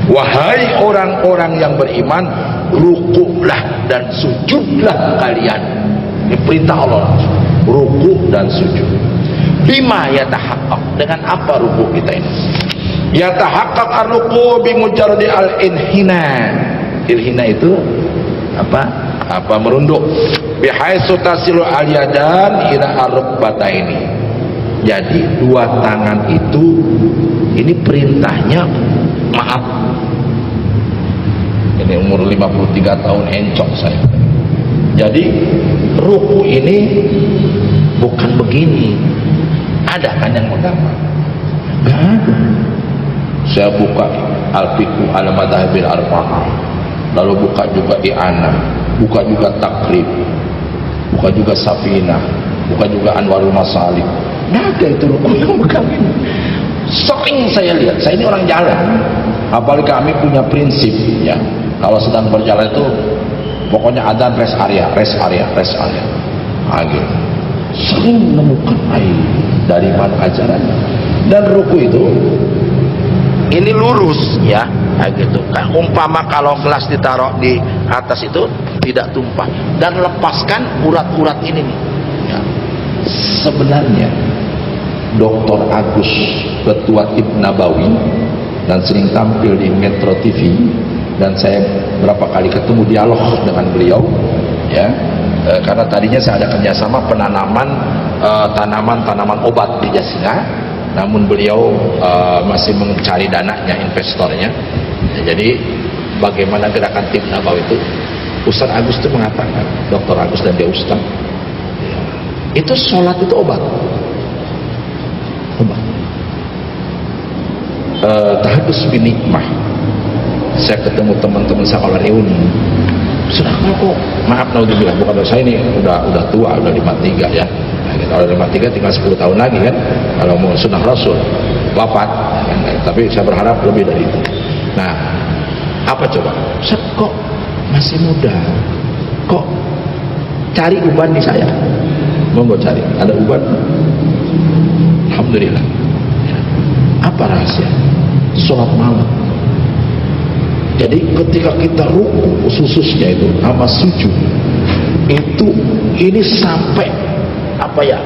Wahai orang-orang yang beriman, rukuklah dan sujudlah kalian. Ini perintah Allah langsung. Ruku dan sujud. Bima yatahaqqaq, dengan apa ruku kita ini? Yatahaqqaq ar-ruku bi mujarradi al-inhina. Inhina itu apa merunduk. Bihaitsu tasilu al-yadan ila ar-rukbataini. Jadi dua tangan itu, ini perintahnya, maaf, ini umur 53 tahun encok saya. Jadi ruku ini bukan begini. Ada kan yang menggambar? Gak ada. Saya buka Al-Fiqhu al-Madhabil Arba'ah, lalu buka juga I'anah, buka juga Takrib, buka juga Safinah, buka juga Anwarul Masalik. Nggak ada itu ruku yang begini. Sering saya lihat, saya ini orang jalan, apalagi kami punya prinsip, ya, kalau sedang berjalan itu pokoknya ada rest area. Gitu. Sering menemukan dari mana ajarannya. Dan ruku itu ini lurus, ya, gitu. Umpama kalau gelas ditaruh di atas itu tidak tumpah, dan lepaskan urat-urat ini nih, ya. Sebenarnya Dr. Agus, ketua Tib Nabawi, dan sering tampil di Metro TV, dan saya berapa kali ketemu dialog dengan beliau, ya, karena tadinya saya ada kerjasama penanaman tanaman obat di Jasina, namun beliau masih mencari dananya, investornya. Ya, jadi bagaimana gerakan Tib Nabawi itu, Ustaz Agus itu mengatakan, Dr. Agus dan dia Ustaz, ya, itu sholat itu obat. Tahadus bin nikmah. Saya ketemu teman-teman sekolah reuni, sudah kok, maaf naudzubillah, bukan saya ini udah tua, udah 53 ya. Kalau 53 tinggal 10 tahun lagi kan, kalau mau sunnah Rasul wafat, ya, tapi saya berharap lebih dari itu. Nah, apa coba? Ustaz kok masih muda, kok cari uban di saya? Monggo cari, ada uban? Alhamdulillah. Apa rahasia? Sholat malam. Jadi ketika kita ruku, khususnya itu sama sujud, itu ini sampai apa ya,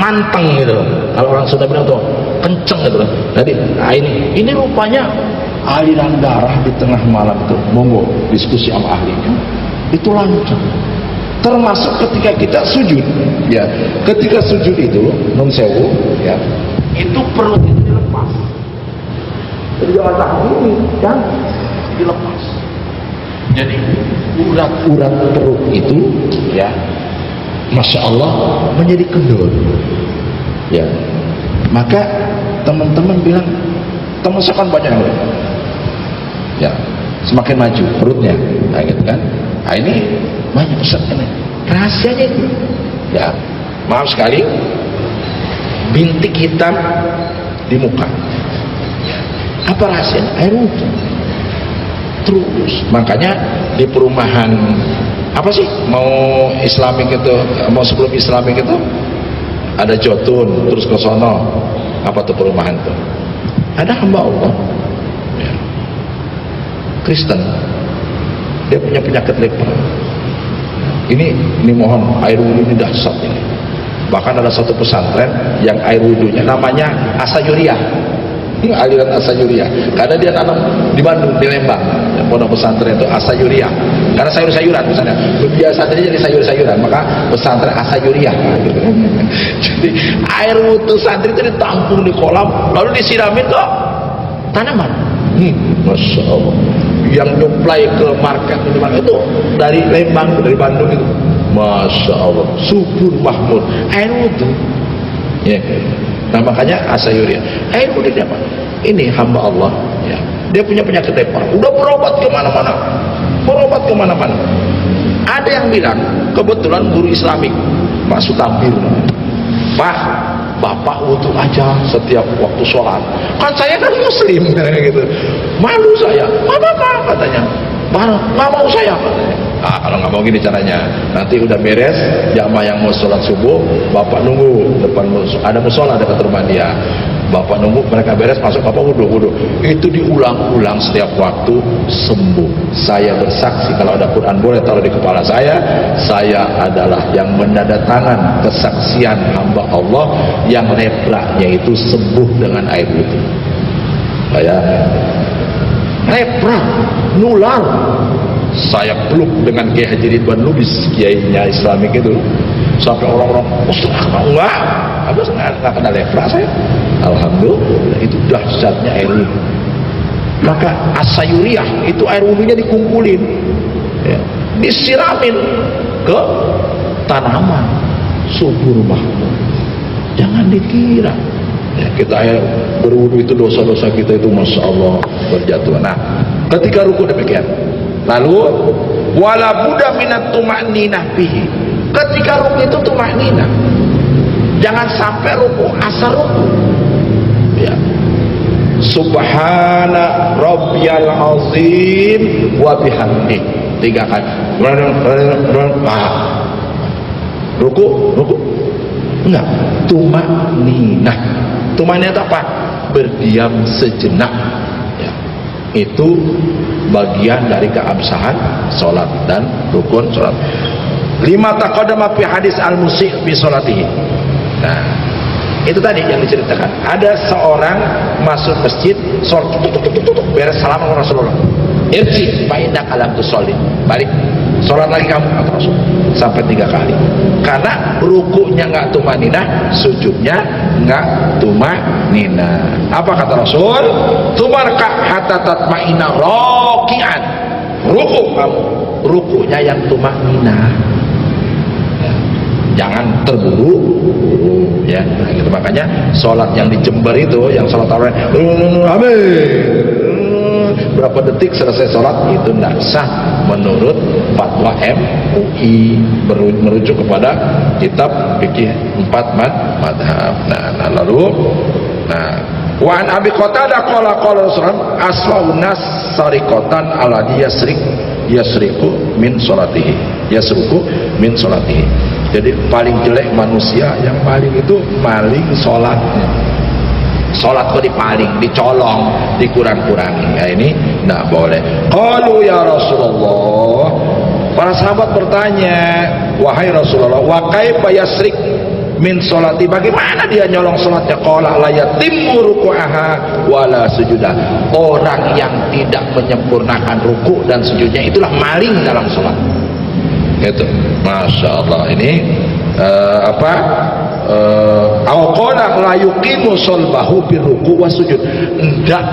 manteng gitu. Kalau orang sudah bilang tuh kenceng gitu. Jadi ini rupanya aliran darah di tengah malam itu. Monggo diskusi sama ahlinya. Itu lancar. Termasuk ketika kita sujud, ya. Ketika sujud itu, nun sewu, ya. Itu perut itu dilepas. Jadi jangan tahan ini, kan? Dilepas. Jadi urat-urat perut itu, ya, masya Allah menjadi kendor, ya. Maka teman-teman bilang, teman-teman banyak, ya, semakin maju perutnya, nah, gitu kan? Nah, ini banyak pesertanya. Rahasianya itu, ya, maaf sekali, bintik hitam di muka. Apa rahasianya? Air wudhu. Terus, makanya di perumahan apa sih mau Islamik itu, mau sebelum Islamik itu ada Jotun, terus ke sono apa tuh perumahan tuh? Ada hamba Allah, ya, Kristen, dia punya penyakit lepra. Ini mohon air wudhu ini dahsyat ini. Bahkan ada satu pesantren yang air wudhunya namanya Asayuriyah. Aliran Asayuriyah, karena dia tanam di Bandung, di Lembang, pondok pesantren itu Asayuriyah, karena sayur-sayuran misalnya, biasa tadi jadi sayur-sayuran, maka pesantren Asayuriyah. Jadi air wudhu santri itu ditampung di kolam, lalu disiramin ke tanaman. Masya Allah, yang nyuplai ke market itu dari Lembang, dari Bandung itu, Masya Allah, subur makmur, air wudhu, ya. Nah makanya Asayuriyah. Air wudhu apa? Ini hamba Allah, ya. Dia punya penyakit lepra. Udah berobat kemana-mana. Ada yang bilang, kebetulan guru Islamik, Pak Sutambir, Pak, Bapak wudhu aja setiap waktu sholat. Kan saya kan Muslim, gitu. Malu saya. Apa katanya? Nggak mau saya, katanya. Kalau nggak mau gini caranya, nanti udah beres jamaah yang mau sholat subuh, Bapak nunggu depan, ada musola dekat rumah dia, Bapak nunggu mereka beres masuk, Bapak wudhu. Itu diulang-ulang setiap waktu, sembuh. Saya bersaksi, kalau ada Quran boleh taruh di kepala saya adalah yang menandatangan kesaksian hamba Allah yang lepranya itu sembuh dengan air wudhu. Saya lepra nular, saya peluk dengan Kiai Haji Ridwan Lubis, kiainya Islamik itu, sampai orang-orang, Ustaz nggak kena lepra saya. Alhamdulillah, itu dahsyatnya air wudhu. Maka Asayuriyah itu air wudhunya dikumpulin, ya, disiramin ke tanaman, subur makmur. Jangan dikira, ya, kita berwudhu itu dosa-dosa kita itu masya Allah berjatuhan. Nah, ketika ruku demikian. Lalu wala budda minat tuma'ninah bihi. Ketika ruku itu tuma'ninah. Jangan sampai ruku asar ruku. Ya. Subhana rabbiyal azim wa bihamdi. 3 kali. Ruku. Enggak, tuma'ninah. Tuma'ninah itu apa? Berdiam sejenak. Ya. Itu bagian dari keabsahan sholat dan rukun sholat. 5 taqaddama fi hadis al-musyi' fi sholatihi. Nah, itu tadi yang diceritakan. Ada seorang masuk masjid, sholat, beres salam sama Rasulullah. Irji fa innaka lam tusolli. Balik. Sholat lagi kamu, kata Rasul, sampai 3 kali. Karena rukunya nggak tumaninah, sujudnya nggak tumaninah. Apa kata Rasul? Tumarka hatta tatma'inna raki'an. Ruku kamu, rukunya yang tumaninah. Ya. Jangan terburu, ya. Nah, gitu. Makanya sholat yang di Jember itu, yang sholat tarawih, amin. Berapa detik selesai sholat itu tidak sah menurut fatwa MUI, merujuk kepada kitab fikih 4 madhab. Nah lalu wa an Abi Qatadah qala Rasulullah aswa'un nas sariqatan alladhi yasriqu min sholatihi. Jadi paling jelek manusia yang paling itu maling sholatnya. Sholat kok dipaling, dicolong, dikurang-kurangi. Ya ini tidak boleh. Qalu ya Rasulullah, para sahabat bertanya, wahai Rasulullah, wa kaifa yasrik min sholati, bagaimana dia nyolong sholatnya? Qala la yatimmu ruku'aha wala sujudah. Orang yang tidak menyempurnakan ruku' dan sujudnya itulah maling dalam sholat. Itu Masya Allah. Ini qala la yuqimu sholbahu birruku' wa sujud. Enggak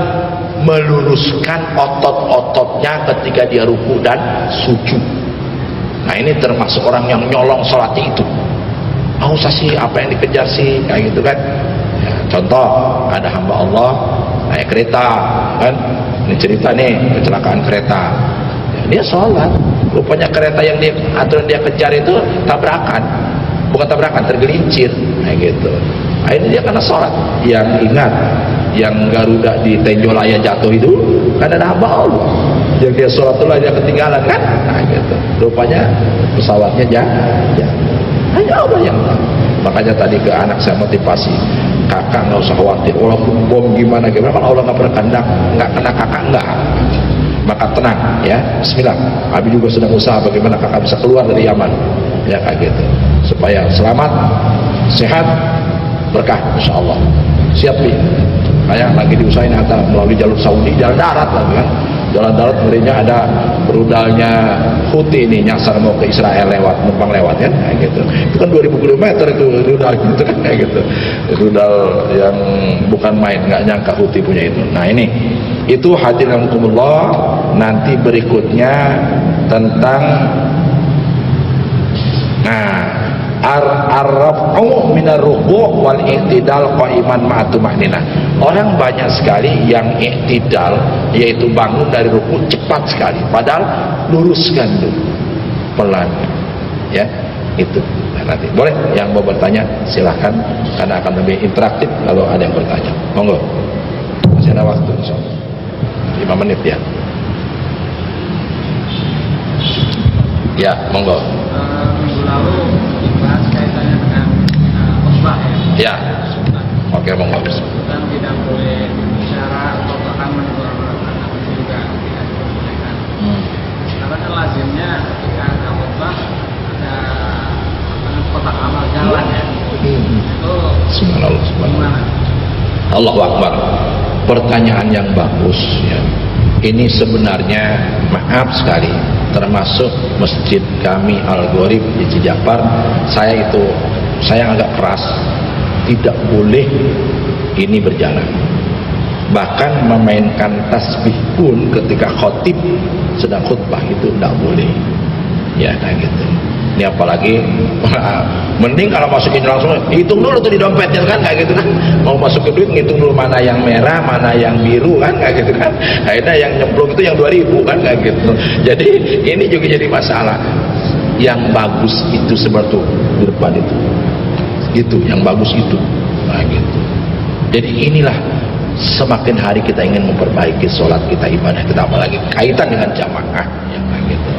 meluruskan otot-ototnya ketika dia ruku dan sujud. Nah, ini termasuk orang yang nyolong sholatnya itu. Mau sih apa yang dikejar sih, kayak gitu kan ya. Contoh, ada hamba Allah naik kereta kan, ini cerita nih kecelakaan kereta ya, dia sholat, rupanya kereta yang dia aturan dia kejar itu tabrakan, bukan tabrakan, tergelincir kayak gitu. Akhirnya dia kena sholat. Yang ingat yang Garuda di Tenjolaya jatuh itu kan ada hamba Allah yang dia sholat itu dia ketinggalan kan, nah gitu. Rupanya pesawatnya jatuh. Hanya Allah yang tahu. Makanya tadi ke anak saya motivasi, kakak nggak usah khawatir walaupun bom gimana kan Allah nggak pernah nggak kena kakak, nggak. Maka tenang ya, bismillah. Abi juga sedang usaha bagaimana kakak bisa keluar dari Yaman ya, kayak gitu, supaya selamat, sehat, berkah insyaallah. Siap nih, kayak lagi diusahain antara melalui jalur Saudi, jalan darat lagi kan. Jalan darat ngerinya ada rudalnya Houthi ini nyasar mau ke Israel lewat, numpang lewat ya, kayak gitu. Itu kan 2000 km itu rudal gitu kan, kayak gitu. Rudal yang bukan main, nggak nyangka Houthi punya itu. Nah ini, itu hadirin kumullah. Nanti berikutnya tentang ar-raf'u minar ruku' wal i'tidal qa'iman ma'atumaninah. Orang banyak sekali yang i'tidal, yaitu bangun dari ruku' cepat sekali, padahal luruskan dulu pelan ya, itu. Nah, nanti boleh yang mau bertanya silahkan, karena akan lebih interaktif kalau ada yang bertanya. Monggo, masih ada waktu insyaallah 5 menit ya. Ya, monggo. Minggu lalu dibahas kaitannya dengan khutbah ya. Ya. Oke, monggo. Kan tidak boleh bicara atau bahkan menegur orang, itu juga tidak diperbolehkan. Karena kan lazimnya ketika ada khutbah ada kotak amal jalan ya. Itu Subhanallah, gimana? Allahu Akbar. Pertanyaan yang bagus ya. Ini sebenarnya maaf sekali, termasuk masjid kami Al-Gharib di Cijapar, saya agak keras, tidak boleh ini berjalan. Bahkan memainkan tasbih pun ketika khotib sedang khutbah itu tidak boleh ya, kayak gitu. Ini apalagi mending kalau masukin langsung hitung dulu tuh di dompetnya kan, kayak gitu kan. Mau masuk ke duit ngitung dulu mana yang merah, mana yang biru kan, kayak gitu kan. Akhirnya yang nyemplung itu yang 2000 kan, kayak gitu. Jadi ini juga jadi masalah. Yang bagus itu seperti di depan itu. Gitu, yang bagus itu. Nah, gitu. Jadi inilah, semakin hari kita ingin memperbaiki sholat kita, ibadah kita, apalagi kaitan dengan jamaah yang kayak gitu.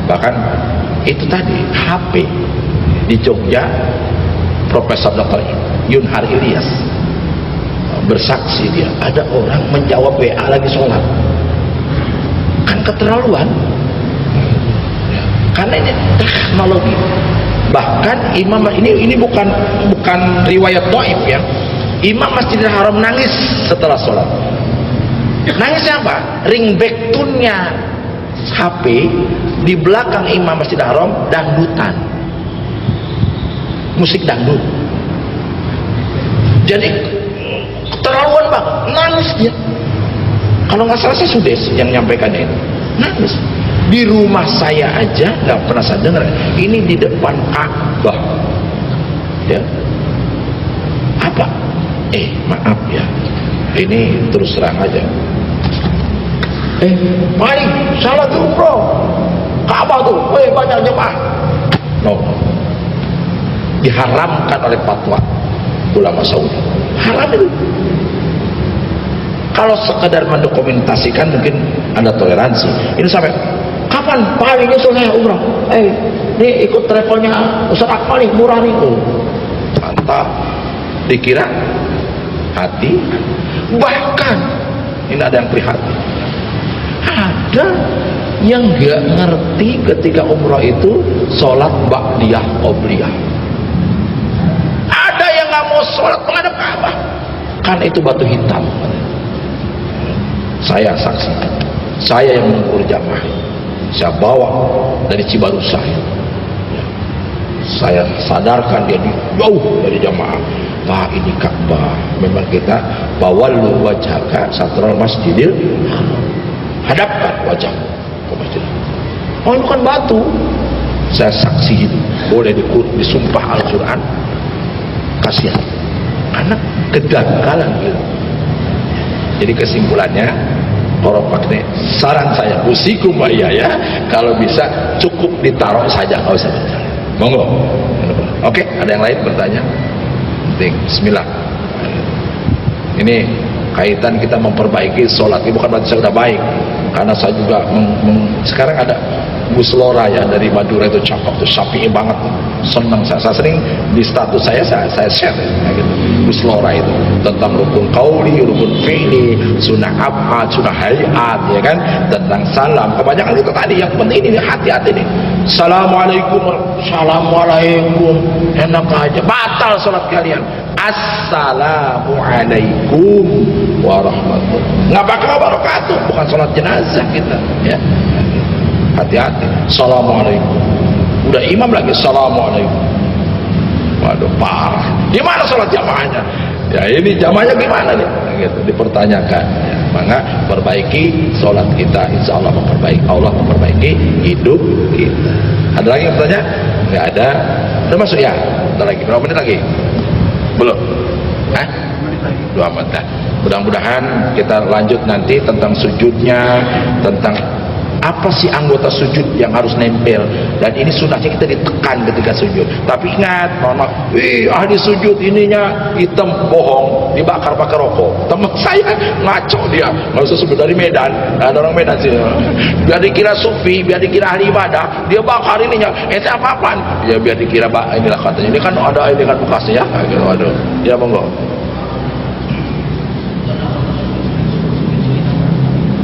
Bahkan itu tadi HP di Jogja, Profesor Dr. Yunhar Ilyas bersaksi, dia ada orang menjawab WA lagi sholat, kan keterlaluan karena ini teknologi. Bahkan imam ini bukan riwayat dhaif ya, Imam Masjidil Haram nangis setelah sholat. Nangisnya apa? Ringback tune-nya HP di belakang Imam Masjidil Haram dangdutan, musik dangdut. Jadi keterlaluan banget, nangis dia. Kalau nggak salah saya sudah yang nyampaikannya itu, nangis. Di rumah saya aja nggak pernah saya dengar. Ini di depan Ka'bah ya. Apa? Maaf ya, ini terus terang aja. Mari salat umroh Ka'bah tuh, banyak jemaah. No, diharamkan oleh fatwa ulama Saudi. Haram itu. Kalau sekedar mendokumentasikan mungkin ada toleransi. Ini sampai kapan Pak ini selesai umrah? Ini ikut travelnya Ustaz Akmal nih, murah nih. Mantap. Dikira hati. Bahkan ini ada yang prihatin, ada yang gak ngerti ketika umrah itu sholat ba'diyah qobliyah. mau sholat menghadap Ka'bah. Karena itu batu hitam. Saya saksi, saya yang menegur jamaah, saya bawa dari Cibarusah, saya sadarkan dia jauh dari jamaah. Pak, ini Ka'bah, memang kita bawa lu wajhaka satral masjidil haram, hadapkan wajah ke masjid. Oh, itu kan batu. Saya saksi itu, boleh disumpah Al-Quran. Kasihan, karena kedangkalan gitu. Jadi kesimpulannya, Pak, saran saya, usikum ya, kalau bisa cukup ditaruh saja, nggak usah berjalan. Monggo. Oke, ada yang lain bertanya? Penting. Bismillah. Ini kaitan kita memperbaiki sholat ini, bukan berarti saya sudah baik, karena saya juga sekarang ada Gus Lora ya dari Madura, itu cakep tuh, Syafi'i banget, senang saya sering di status saya share ya, gitu. Gus Lora itu tentang rukun qauli, rukun fi'li, sunnah abad, sunnah hayat, ya kan, tentang salam, kebanyakan itu tadi. Yang penting ini hati-hati nih. Assalamualaikum, enak aja, batal sholat kalian. Assalamualaikum warahmatullahi wabarakatuh, bukan sholat jenazah kita ya. Hati-hati. Assalamualaikum, udah imam lagi assalamualaikum, waduh parah. Gimana sholat jamaahnya? Ya ini jamaahnya gimana nih? Gitu, dipertanyakan ya. Maka perbaiki sholat kita, insya Allah Allah memperbaiki hidup kita. Ada lagi yang bertanya? Nggak ada. Udah masuk ya? Ada lagi, berapa menit lagi? Belum? Hah? 2 menit. Mudah-mudahan kita lanjut nanti tentang sujudnya, tentang apa sih anggota sujud yang harus nempel, dan ini sunnahnya kita ditekan ketika sujud. Tapi ingat, ahli sujud ininya hitam, bohong, dibakar pakai rokok. Teman saya ngaco, dia nggak usah sebut dari Medan, ada orang Medan sih, biar dikira sufi, biar dikira ahli ibadah, dia bakar ininya. Apa-apaan ya, biar dikira inilah katanya, ini kan ada ini kan bekasnya ya gitu. Aduh ya, monggo.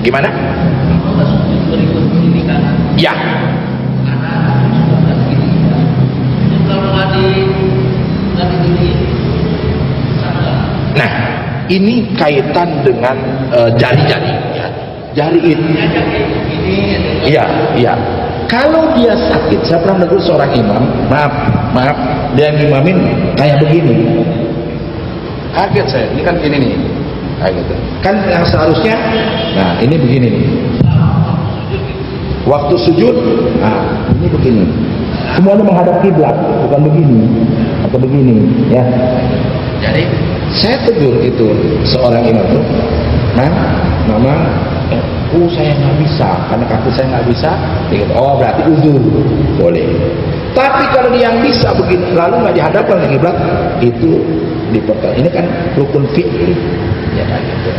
Gimana? Ya. Nah, ini kaitan dengan jari-jari. Jari itu. Iya, iya. Kalau dia sakit, saya pernah menegur seorang imam, maaf, dia ngimamin kayak begini. Kaget saya, ini kan gini nih. Kayak gitu. Kan yang seharusnya, nah ini begini nih. Waktu sujud, nah ini begini. Semuanya menghadap kiblat, bukan begini atau begini, ya. Jadi saya tegur itu seorang imam tuh, mama, saya nggak bisa, karena kaki saya nggak bisa. Gitu. Oh berarti uzur, boleh. Tapi kalau dia yang bisa begini, lalu nggak dihadapkan ke kiblat, itu diperkara. Ini kan rukun fi'li, ya kan gitu.